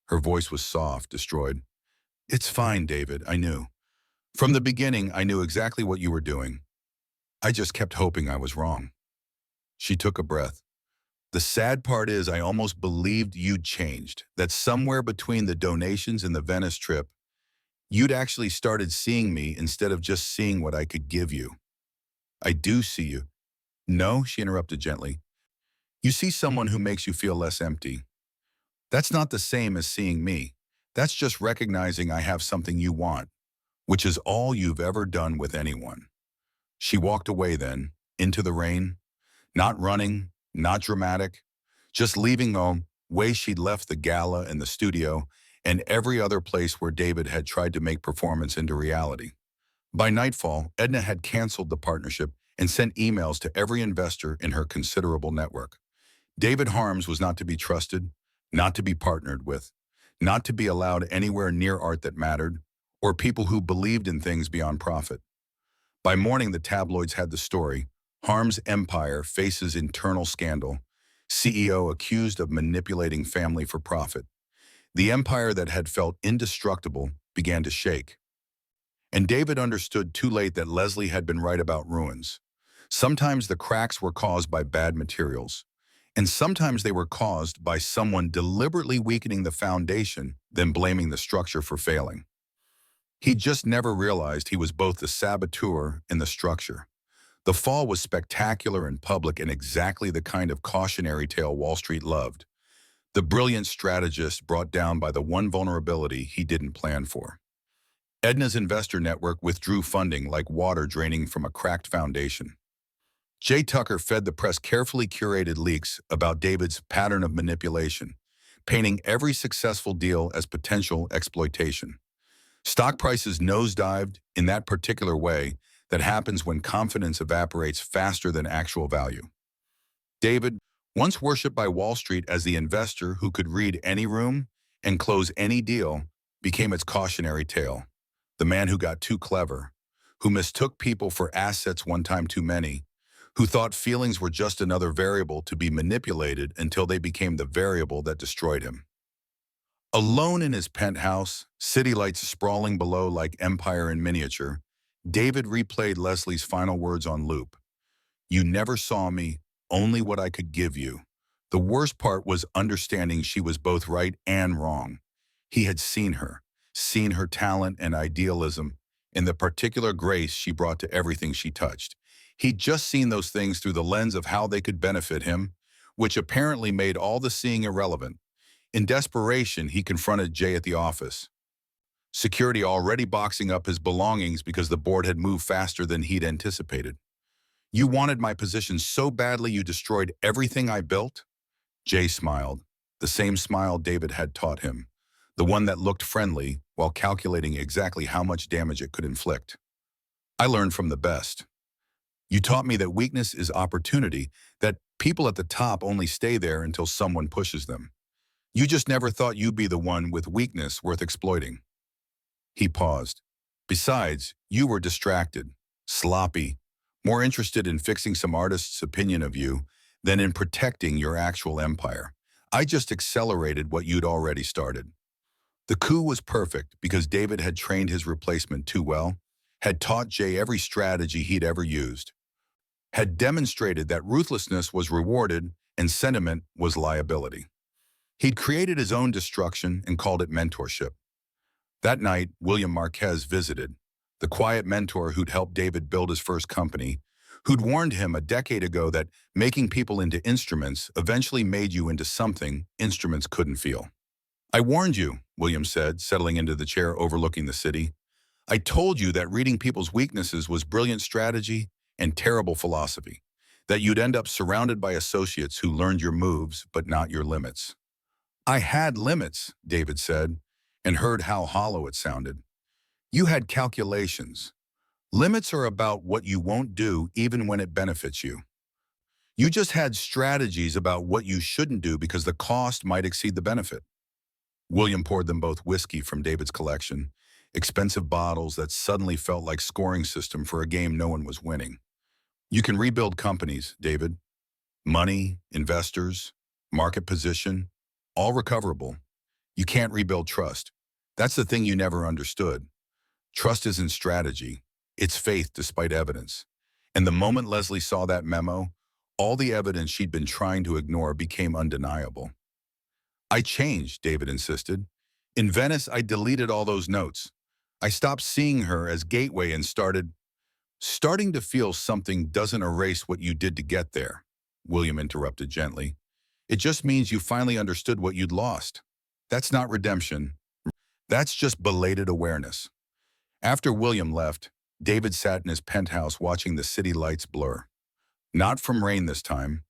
Her voice was soft, destroyed. It's fine, David, I knew. From the beginning, I knew exactly what you were doing. I just kept hoping I was wrong. She took a breath. The sad part is I almost believed you'd changed, that somewhere between the donations and the Venice trip, you'd actually started seeing me instead of just seeing what I could give you. I do see you. No, she interrupted gently. You see someone who makes you feel less empty. That's not the same as seeing me. That's just recognizing I have something you want, which is all you've ever done with anyone. She walked away then, into the rain, not running, not dramatic, just leaving home, way she'd left the gala and the studio and every other place where David had tried to make performance into reality. By nightfall, Edna had canceled the partnership and sent emails to every investor in her considerable network. David Harms was not to be trusted, not to be partnered with, not to be allowed anywhere near art that mattered, or people who believed in things beyond profit. By morning, the tabloids had the story. Harms' empire faces internal scandal. CEO accused of manipulating family for profit. The empire that had felt indestructible began to shake. And David understood too late that Leslie had been right about ruins. Sometimes the cracks were caused by bad materials, and sometimes they were caused by someone deliberately weakening the foundation, then blaming the structure for failing. He just never realized he was both the saboteur and the structure. The fall was spectacular and public and exactly the kind of cautionary tale Wall Street loved. The brilliant strategist brought down by the one vulnerability he didn't plan for. Edna's investor network withdrew funding like water draining from a cracked foundation. Jay Tucker fed the press carefully curated leaks about David's pattern of manipulation, painting every successful deal as potential exploitation. Stock prices nosedived in that particular way that happens when confidence evaporates faster than actual value. David, once worshipped by Wall Street as the investor who could read any room and close any deal, became its cautionary tale. The man who got too clever, who mistook people for assets one time too many, who thought feelings were just another variable to be manipulated until they became the variable that destroyed him. Alone in his penthouse, city lights sprawling below like empire in miniature, David replayed Leslie's final words on loop. You never saw me, only what I could give you. The worst part was understanding she was both right and wrong. He had seen her talent and idealism, and the particular grace she brought to everything she touched. He'd just seen those things through the lens of how they could benefit him, which apparently made all the seeing irrelevant. In desperation, he confronted Jay at the office. Security already boxing up his belongings because the board had moved faster than he'd anticipated. You wanted my position so badly you destroyed everything I built? Jay smiled, the same smile David had taught him, the one that looked friendly while calculating exactly how much damage it could inflict. I learned from the best. You taught me that weakness is opportunity, that people at the top only stay there until someone pushes them. You just never thought you'd be the one with weakness worth exploiting. He paused. Besides, you were distracted, sloppy, more interested in fixing some artist's opinion of you than in protecting your actual empire. I just accelerated what you'd already started. The coup was perfect because David had trained his replacement too well, had taught Jay every strategy he'd ever used, had demonstrated that ruthlessness was rewarded and sentiment was liability. He'd created his own destruction and called it mentorship. That night, William Marquez visited, the quiet mentor who'd helped David build his first company, who'd warned him a decade ago that making people into instruments eventually made you into something instruments couldn't feel. I warned you, William said, settling into the chair overlooking the city. I told you that reading people's weaknesses was brilliant strategy and terrible philosophy, that you'd end up surrounded by associates who learned your moves but not your limits. I had limits, David said, and heard how hollow it sounded. You had calculations. Limits are about what you won't do even when it benefits you. You just had strategies about what you shouldn't do because the cost might exceed the benefit. William poured them both whiskey from David's collection, expensive bottles that suddenly felt like scoring system for a game no one was winning. You can rebuild companies, David. Money, investors, market position, all recoverable. You can't rebuild trust. That's the thing you never understood. Trust isn't strategy. It's faith despite evidence. And the moment Leslie saw that memo, all the evidence she'd been trying to ignore became undeniable. I changed, David insisted. In Venice, I deleted all those notes. I stopped seeing her as gateway and starting to feel something doesn't erase what you did to get there, William interrupted gently. It just means you finally understood what you'd lost. That's not redemption. That's just belated awareness. After William left, David sat in his penthouse watching the city lights blur. Not from rain this time,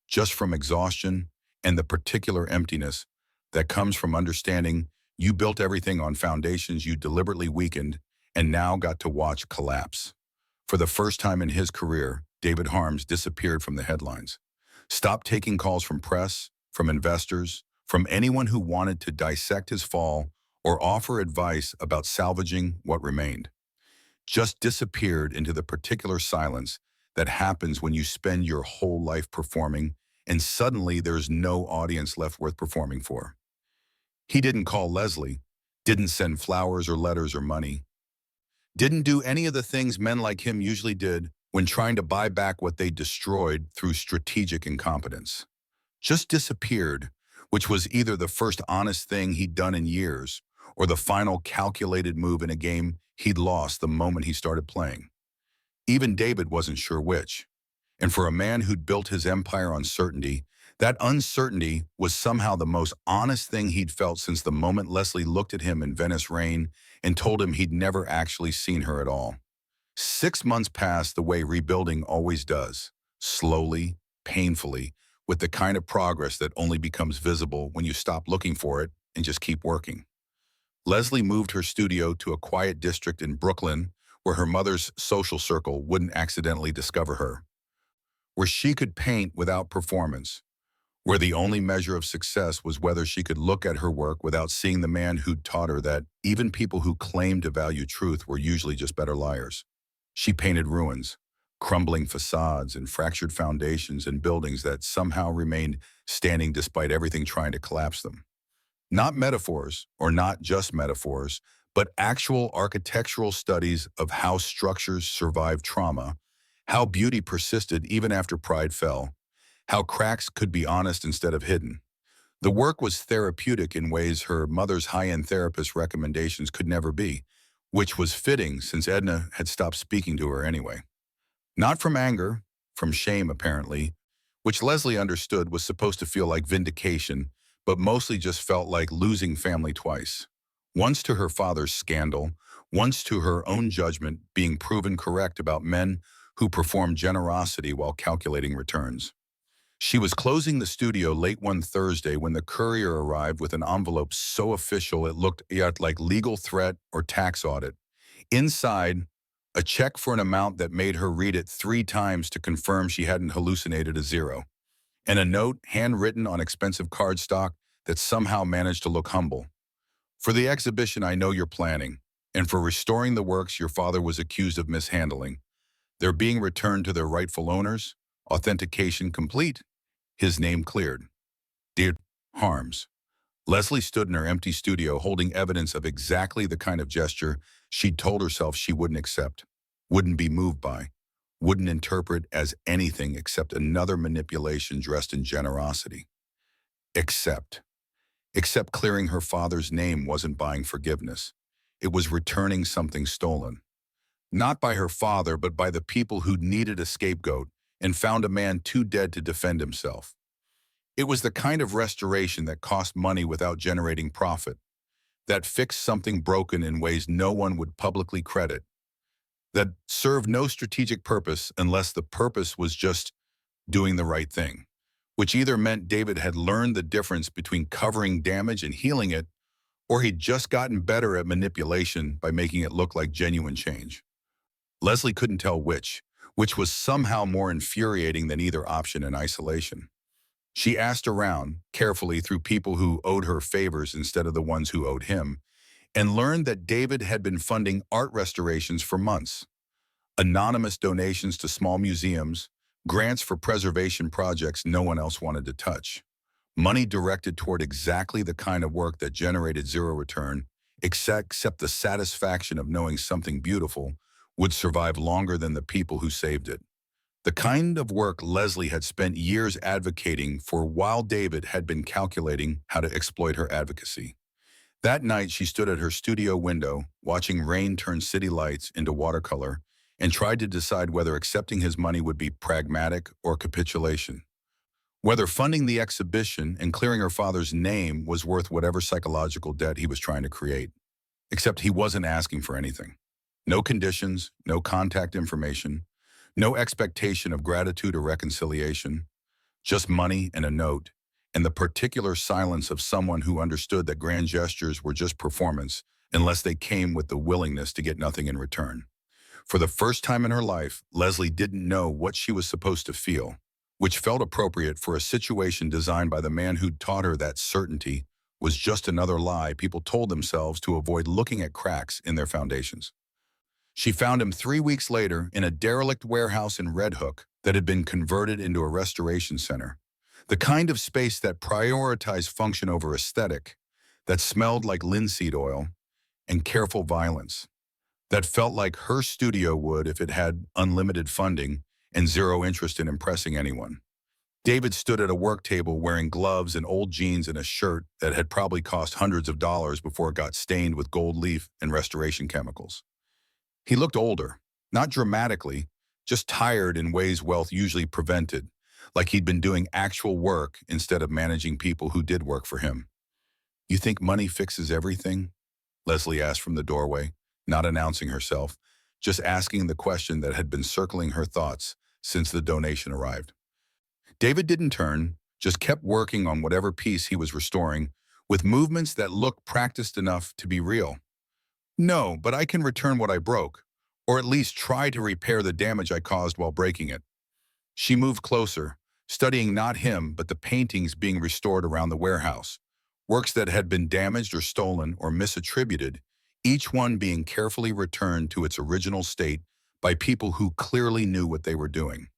just from exhaustion and the particular emptiness that comes from understanding you built everything on foundations you deliberately weakened and now got to watch collapse. For the first time in his career, David Harms disappeared from the headlines. Stopped taking calls from press, from investors, from anyone who wanted to dissect his fall or offer advice about salvaging what remained. Just disappeared into the particular silence that happens when you spend your whole life performing and suddenly there's no audience left worth performing for. He didn't call Leslie, didn't send flowers or letters or money, didn't do any of the things men like him usually did when trying to buy back what they destroyed through strategic incompetence. Just disappeared, which was either the first honest thing he'd done in years or the final calculated move in a game he'd lost the moment he started playing. Even David wasn't sure which. And for a man who'd built his empire on certainty, that uncertainty was somehow the most honest thing he'd felt since the moment Leslie looked at him in Venice rain and told him he'd never actually seen her at all. 6 months passed the way rebuilding always does, slowly, painfully, with the kind of progress that only becomes visible when you stop looking for it and just keep working. Leslie moved her studio to a quiet district in Brooklyn where her mother's social circle wouldn't accidentally discover her, where she could paint without performance, where the only measure of success was whether she could look at her work without seeing the man who'd taught her that even people who claimed to value truth were usually just better liars. She painted ruins, crumbling facades and fractured foundations and buildings that somehow remained standing despite everything trying to collapse them. Not metaphors, or not just metaphors, but actual architectural studies of how structures survived trauma, how beauty persisted even after pride fell, how cracks could be honest instead of hidden. The work was therapeutic in ways her mother's high-end therapist recommendations could never be, which was fitting since Edna had stopped speaking to her anyway. Not from anger, from shame apparently, which Leslie understood was supposed to feel like vindication, but mostly just felt like losing family twice. Once to her father's scandal, once to her own judgment being proven correct about men who performed generosity while calculating returns. She was closing the studio late one Thursday when the courier arrived with an envelope so official it looked like legal threat or tax audit. Inside, a check for an amount that made her read it 3 times to confirm she hadn't hallucinated a zero, and a note handwritten on expensive cardstock that somehow managed to look humble. For the exhibition I know you're planning, and for restoring the works your father was accused of mishandling, They're being returned to their rightful owners. Authentication complete. His name cleared. Dear Harms. Leslie stood in her empty studio holding evidence of exactly the kind of gesture she'd told herself she wouldn't accept, wouldn't be moved by, wouldn't interpret as anything except another manipulation dressed in generosity. Except. Except clearing her father's name wasn't buying forgiveness. It was returning something stolen. Not by her father, but by the people who'd needed a scapegoat and found a man too dead to defend himself. It was the kind of restoration that cost money without generating profit, that fixed something broken in ways no one would publicly credit, that served no strategic purpose unless the purpose was just doing the right thing, which either meant David had learned the difference between covering damage and healing it, or he'd just gotten better at manipulation by making it look like genuine change. Leslie couldn't tell which was somehow more infuriating than either option in isolation. She asked around, carefully through people who owed her favors instead of the ones who owed him, and learned that David had been funding art restorations for months. Anonymous donations to small museums, grants for preservation projects no one else wanted to touch. Money directed toward exactly the kind of work that generated zero return, except the satisfaction of knowing something beautiful would survive longer than the people who saved it. The kind of work Leslie had spent years advocating for while David had been calculating how to exploit her advocacy. That night, she stood at her studio window, watching rain turn city lights into watercolor, and tried to decide whether accepting his money would be pragmatic or capitulation. Whether funding the exhibition and clearing her father's name was worth whatever psychological debt he was trying to create. Except he wasn't asking for anything. No conditions, no contact information, no expectation of gratitude or reconciliation, just money and a note, and the particular silence of someone who understood that grand gestures were just performance unless they came with the willingness to get nothing in return. For the first time in her life, Leslie didn't know what she was supposed to feel, which felt appropriate for a situation designed by the man who'd taught her that certainty was just another lie people told themselves to avoid looking at cracks in their foundations. She found him 3 weeks later in a derelict warehouse in Red Hook that had been converted into a restoration center. The kind of space that prioritized function over aesthetic, that smelled like linseed oil and careful violence, that felt like her studio would if it had unlimited funding and zero interest in impressing anyone. David stood at a work table wearing gloves and old jeans and a shirt that had probably cost hundreds of dollars before it got stained with gold leaf and restoration chemicals. He looked older, not dramatically, just tired in ways wealth usually prevented, like he'd been doing actual work instead of managing people who did work for him. "You think money fixes everything?" Leslie asked from the doorway, not announcing herself, just asking the question that had been circling her thoughts since the donation arrived. David didn't turn, just kept working on whatever piece he was restoring, with movements that looked practiced enough to be real. "No, but I can return what I broke, or at least try to repair the damage I caused while breaking it." She moved closer, studying not him, but the paintings being restored around the warehouse, works that had been damaged or stolen or misattributed, each one being carefully returned to its original state by people who clearly knew what they were doing.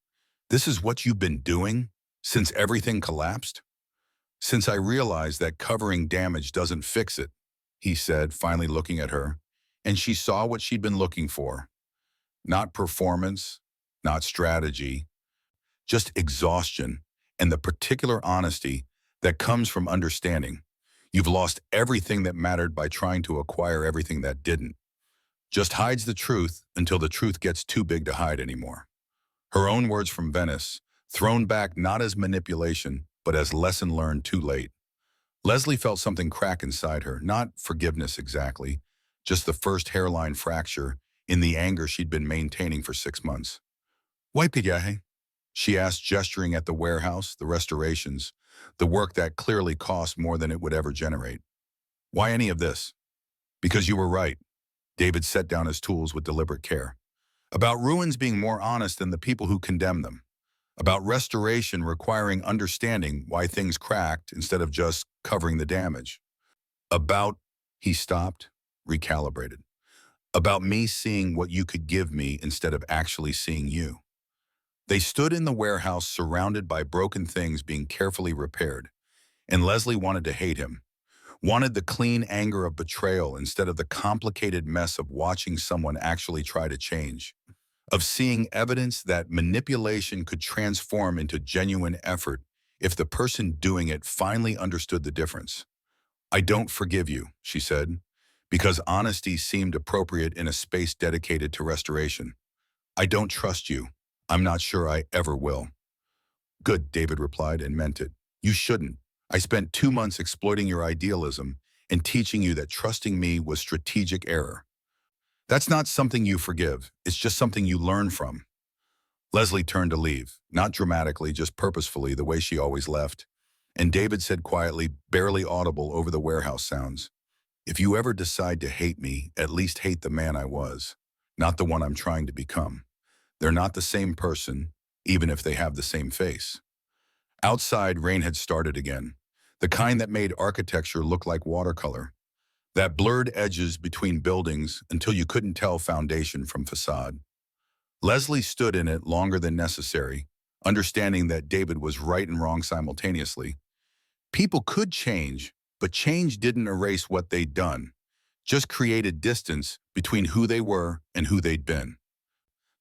"This is what you've been doing since everything collapsed?" "Since I realized that covering damage doesn't fix it," he said, finally looking at her, and she saw what she'd been looking for. Not performance, not strategy, just exhaustion and the particular honesty that comes from understanding. You've lost everything that mattered by trying to acquire everything that didn't. Just hides the truth until the truth gets too big to hide anymore. Her own words from Venice, thrown back not as manipulation, but as lesson learned too late. Leslie felt something crack inside her, not forgiveness exactly, just the first hairline fracture in the anger she'd been maintaining for 6 months. "Why pillaje?" she asked, gesturing at the warehouse, the restorations, the work that clearly cost more than it would ever generate. "Why any of this?" "Because you were right." David set down his tools with deliberate care. "About ruins being more honest than the people who condemn them. About restoration requiring understanding why things cracked instead of just covering the damage. About," he stopped, recalibrated. About me seeing what you could give me instead of actually seeing you. They stood in the warehouse surrounded by broken things being carefully repaired, and Leslie wanted to hate him, wanted the clean anger of betrayal instead of the complicated mess of watching someone actually try to change, of seeing evidence that manipulation could transform into genuine effort if the person doing it finally understood the difference. I don't forgive you, she said, because honesty seemed appropriate in a space dedicated to restoration. I don't trust you. I'm not sure I ever will. Good, David replied and meant it. You shouldn't. I spent 2 months exploiting your idealism and teaching you that trusting me was strategic error. That's not something you forgive. It's just something you learn from. Leslie turned to leave, not dramatically, just purposefully, the way she always left. And David said quietly, barely audible over the warehouse sounds, if you ever decide to hate me, at least hate the man I was, not the one I'm trying to become. They're not the same person, even if they have the same face. Outside, rain had started again, the kind that made architecture look like watercolor, that blurred edges between buildings until you couldn't tell foundation from facade. Leslie stood in it longer than necessary, understanding that David was right and wrong simultaneously. People could change, but change didn't erase what they'd done, just created distance between who they were and who they'd been.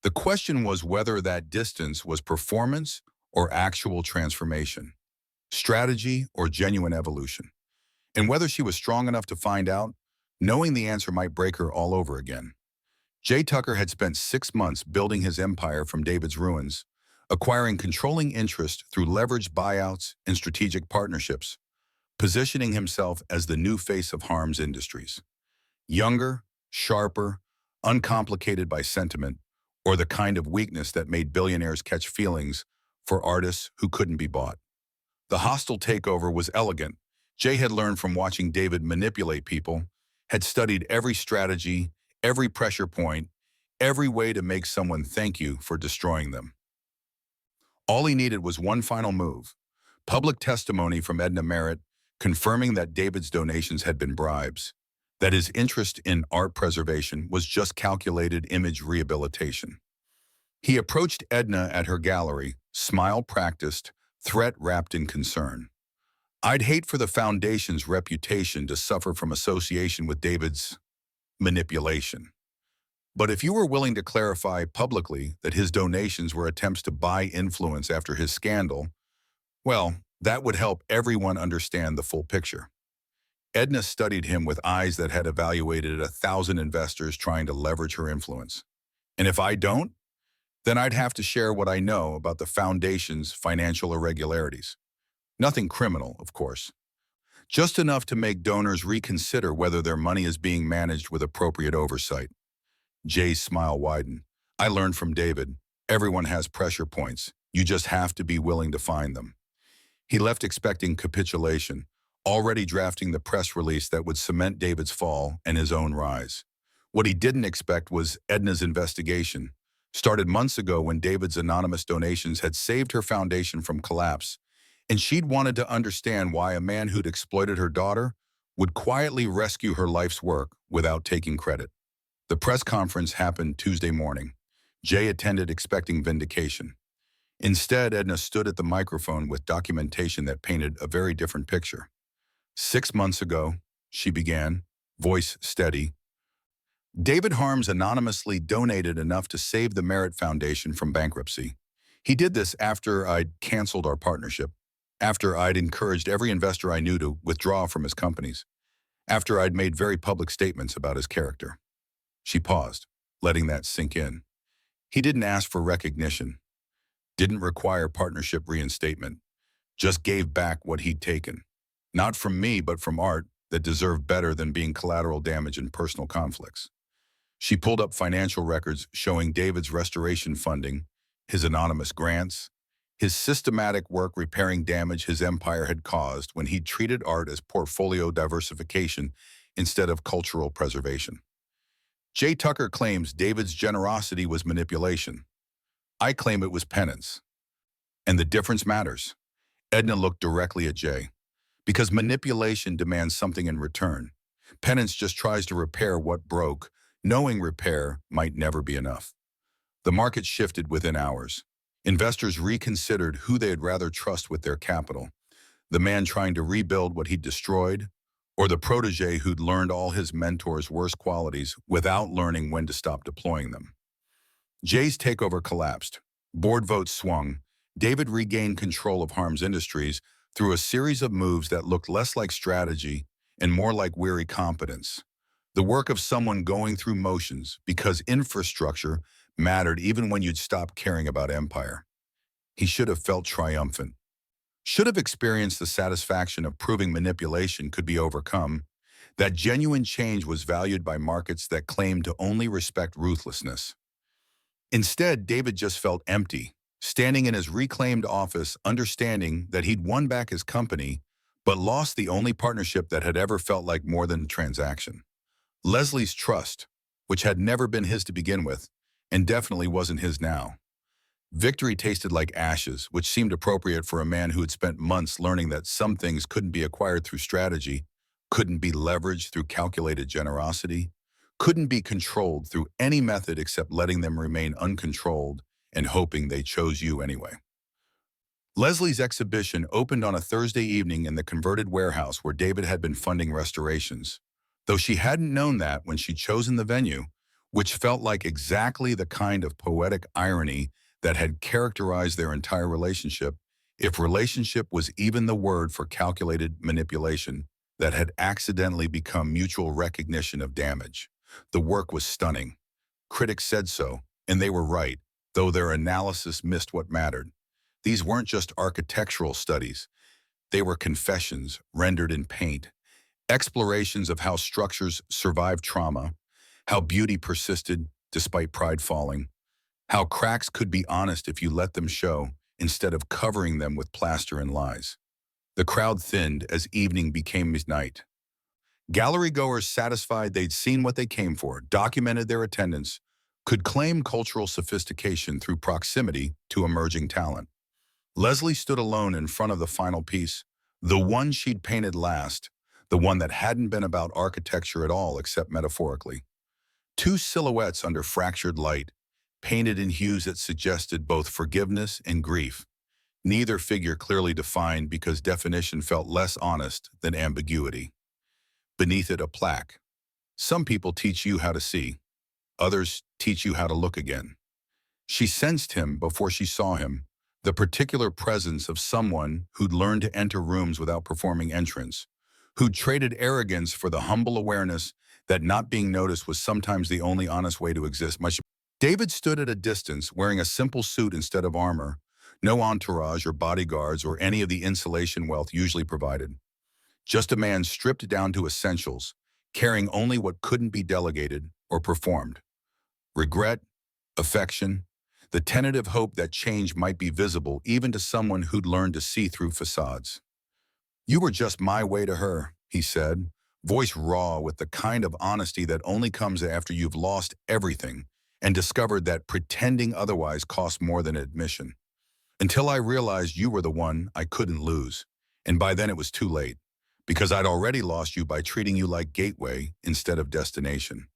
The question was whether that distance was performance or actual transformation, strategy or genuine evolution, and whether she was strong enough to find out, knowing the answer might break her all over again. Jay Tucker had spent 6 months building his empire from David's ruins, acquiring controlling interest through leveraged buyouts and strategic partnerships, positioning himself as the new face of harms industries. Younger, sharper, uncomplicated by sentiment, or the kind of weakness that made billionaires catch feelings for artists who couldn't be bought. The hostile takeover was elegant. Jay had learned from watching David manipulate people, had studied every strategy, every pressure point, every way to make someone thank you for destroying them. All he needed was one final move, public testimony from Edna Merritt confirming that David's donations had been bribes, that his interest in art preservation was just calculated image rehabilitation. He approached Edna at her gallery, smile practiced, threat wrapped in concern. I'd hate for the foundation's reputation to suffer from association with David's manipulation. But if you were willing to clarify publicly that his donations were attempts to buy influence after his scandal, well, that would help everyone understand the full picture. Edna studied him with eyes that had evaluated 1,000 investors trying to leverage her influence. And if I don't, then I'd have to share what I know about the foundation's financial irregularities. Nothing criminal, of course. Just enough to make donors reconsider whether their money is being managed with appropriate oversight. Jay's smile widened. I learned from David. Everyone has pressure points. You just have to be willing to find them. He left expecting capitulation, already drafting the press release that would cement David's fall and his own rise. What he didn't expect was Edna's investigation, started months ago when David's anonymous donations had saved her foundation from collapse, and she'd wanted to understand why a man who'd exploited her daughter would quietly rescue her life's work without taking credit. The press conference happened Tuesday morning. Jay attended expecting vindication. Instead, Edna stood at the microphone with documentation that painted a very different picture. 6 months ago, she began, voice steady, David Harms anonymously donated enough to save the Merit Foundation from bankruptcy. He did this after I'd canceled our partnership, after I'd encouraged every investor I knew to withdraw from his companies, after I'd made very public statements about his character. She paused, letting that sink in. He didn't ask for recognition, didn't require partnership reinstatement, just gave back what he'd taken. Not from me, but from art that deserved better than being collateral damage in personal conflicts. She pulled up financial records showing David's restoration funding, his anonymous grants, his systematic work repairing damage his empire had caused when he treated art as portfolio diversification instead of cultural preservation. Jay Tucker claims David's generosity was manipulation. I claim it was penance. And the difference matters. Edna looked directly at Jay. Because manipulation demands something in return. Penance just tries to repair what broke, knowing repair might never be enough. The market shifted within hours. Investors reconsidered who they'd rather trust with their capital, the man trying to rebuild what he'd destroyed, or the protege who'd learned all his mentor's worst qualities without learning when to stop deploying them. Jay's takeover collapsed. Board votes swung. David regained control of Harm's Industries through a series of moves that looked less like strategy and more like weary competence. The work of someone going through motions because infrastructure mattered even when you'd stopped caring about empire. He should have felt triumphant. Should have experienced the satisfaction of proving manipulation could be overcome, that genuine change was valued by markets that claimed to only respect ruthlessness. Instead, David just felt empty, standing in his reclaimed office, understanding that he'd won back his company, but lost the only partnership that had ever felt like more than a transaction. Leslie's trust, which had never been his to begin with, and definitely wasn't his now. Victory tasted like ashes, which seemed appropriate for a man who had spent months learning that some things couldn't be acquired through strategy, couldn't be leveraged through calculated generosity, couldn't be controlled through any method except letting them remain uncontrolled and hoping they chose you anyway. Leslie's exhibition opened on a Thursday evening in the converted warehouse where David had been funding restorations, though she hadn't known that when she'd chosen the venue, which felt like exactly the kind of poetic irony that had characterized their entire relationship, if relationship was even the word for calculated manipulation that had accidentally become mutual recognition of damage. The work was stunning. Critics said so, and they were right, though their analysis missed what mattered. These weren't just architectural studies. They were confessions rendered in paint, explorations of how structures survived trauma, how beauty persisted despite pride falling, how cracks could be honest if you let them show instead of covering them with plaster and lies. The crowd thinned as evening became night. Gallery goers satisfied they'd seen what they came for, documented their attendance, could claim cultural sophistication through proximity to emerging talent. Leslie stood alone in front of the final piece, the one she'd painted last, the one that hadn't been about architecture at all except metaphorically. Two silhouettes under fractured light, painted in hues that suggested both forgiveness and grief. Neither figure clearly defined because definition felt less honest than ambiguity. Beneath it, a plaque. Some people teach you how to see. Others teach you how to look again. She sensed him before she saw him, the particular presence of someone who'd learned to enter rooms without performing entrance, who'd traded arrogance for the humble awareness that not being noticed was sometimes the only honest way to exist. David stood at a distance, wearing a simple suit instead of armor, no entourage or bodyguards or any of the insulation wealth usually provided. Just a man stripped down to essentials, carrying only what couldn't be delegated or performed. Regret, affection, the tentative hope that change might be visible even to someone who'd learned to see through facades. "You were just my way to her," he said, voice raw with the kind of honesty that only comes after you've lost everything and discovered that pretending otherwise costs more than admission. "Until I realized you were the one I couldn't lose. And by then it was too late, because I'd already lost you by treating you like gateway instead of destination."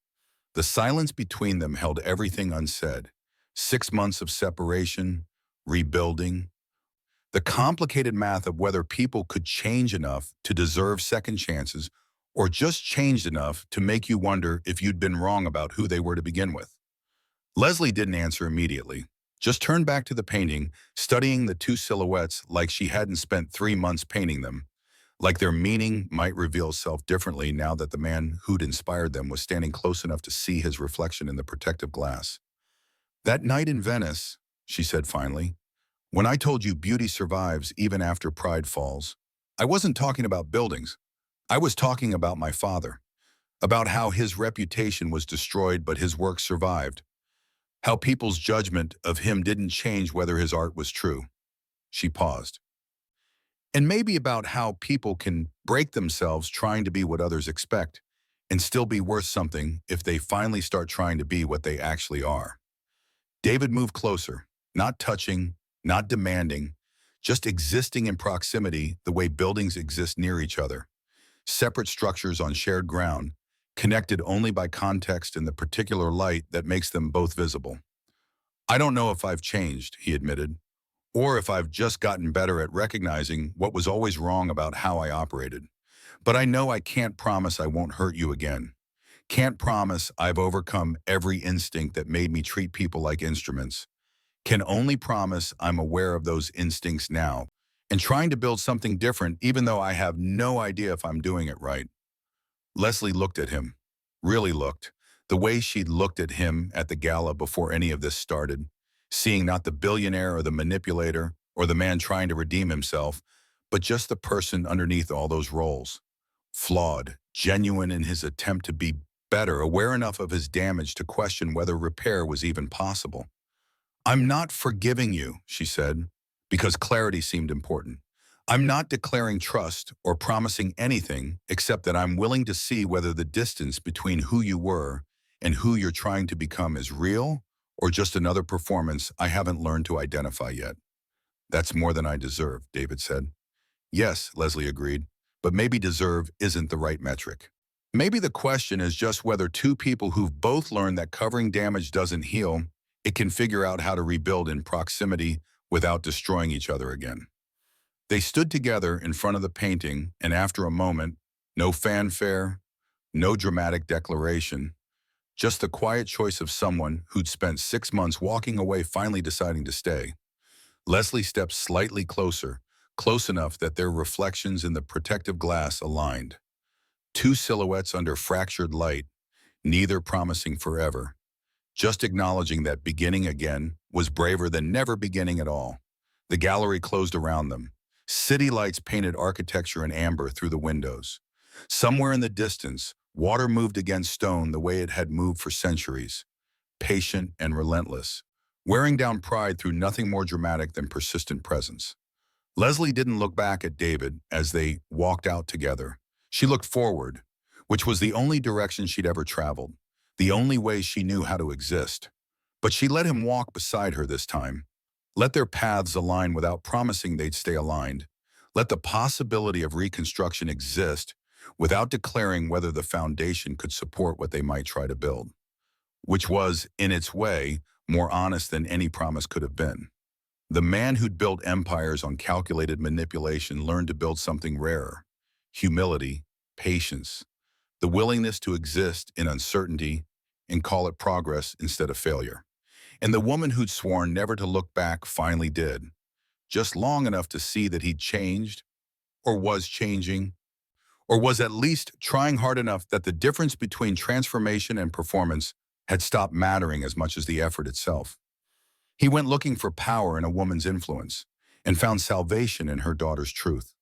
The silence between them held everything unsaid. 6 months of separation, rebuilding, the complicated math of whether people could change enough to deserve second chances or just changed enough to make you wonder if you'd been wrong about who they were to begin with. Leslie didn't answer immediately, just turned back to the painting, studying the two silhouettes like she hadn't spent 3 months painting them, like their meaning might reveal itself differently now that the man who'd inspired them was standing close enough to see his reflection in the protective glass. "That night in Venice," she said finally, "when I told you beauty survives even after pride falls, I wasn't talking about buildings. I was talking about my father, about how his reputation was destroyed but his work survived, how people's judgment of him didn't change whether his art was true." She paused. "And maybe about how people can break themselves trying to be what others expect and still be worth something if they finally start trying to be what they actually are." David moved closer, not touching, not demanding, just existing in proximity the way buildings exist near each other. Separate structures on shared ground, connected only by context and the particular light that makes them both visible. I don't know if I've changed, he admitted, or if I've just gotten better at recognizing what was always wrong about how I operated. But I know I can't promise I won't hurt you again. Can't promise I've overcome every instinct that made me treat people like instruments. Can only promise I'm aware of those instincts now and trying to build something different even though I have no idea if I'm doing it right. Leslie looked at him, really looked, the way she'd looked at him at the gala before any of this started, seeing not the billionaire or the manipulator or the man trying to redeem himself, but just the person underneath all those roles. Flawed, genuine in his attempt to be better, aware enough of his damage to question whether repair was even possible. I'm not forgiving you, she said, because clarity seemed important. I'm not declaring trust or promising anything except that I'm willing to see whether the distance between who you were and who you're trying to become is real or just another performance I haven't learned to identify yet. That's more than I deserve, David said. Yes, Leslie agreed, but maybe deserve isn't the right metric. Maybe the question is just whether two people who've both learned that covering damage doesn't heal, it can figure out how to rebuild in proximity without destroying each other again. They stood together in front of the painting, and after a moment, no fanfare, no dramatic declaration, just the quiet choice of someone who'd spent 6 months walking away finally deciding to stay. Leslie stepped slightly closer, close enough that their reflections in the protective glass aligned. Two silhouettes under fractured light, neither promising forever, just acknowledging that beginning again was braver than never beginning at all. The gallery closed around them. City lights painted architecture in amber through the windows. Somewhere in the distance, water moved against stone the way it had moved for centuries, patient and relentless, wearing down pride through nothing more dramatic than persistent presence. Leslie didn't look back at David as they walked out together. She looked forward, which was the only direction she'd ever traveled, the only way she knew how to exist. But she let him walk beside her this time. Let their paths align without promising they'd stay aligned. Let the possibility of reconstruction exist without declaring whether the foundation could support what they might try to build, which was, in its way, more honest than any promise could have been. The man who'd built empires on calculated manipulation learned to build something rarer: humility, patience, the willingness to exist in uncertainty and call it progress instead of failure. And the woman who'd sworn never to look back finally did, just long enough to see that he'd changed, or was changing, or was at least trying hard enough that the difference between transformation and performance had stopped mattering as much as the effort itself. He went looking for power in a woman's influence and found salvation in her daughter's truth.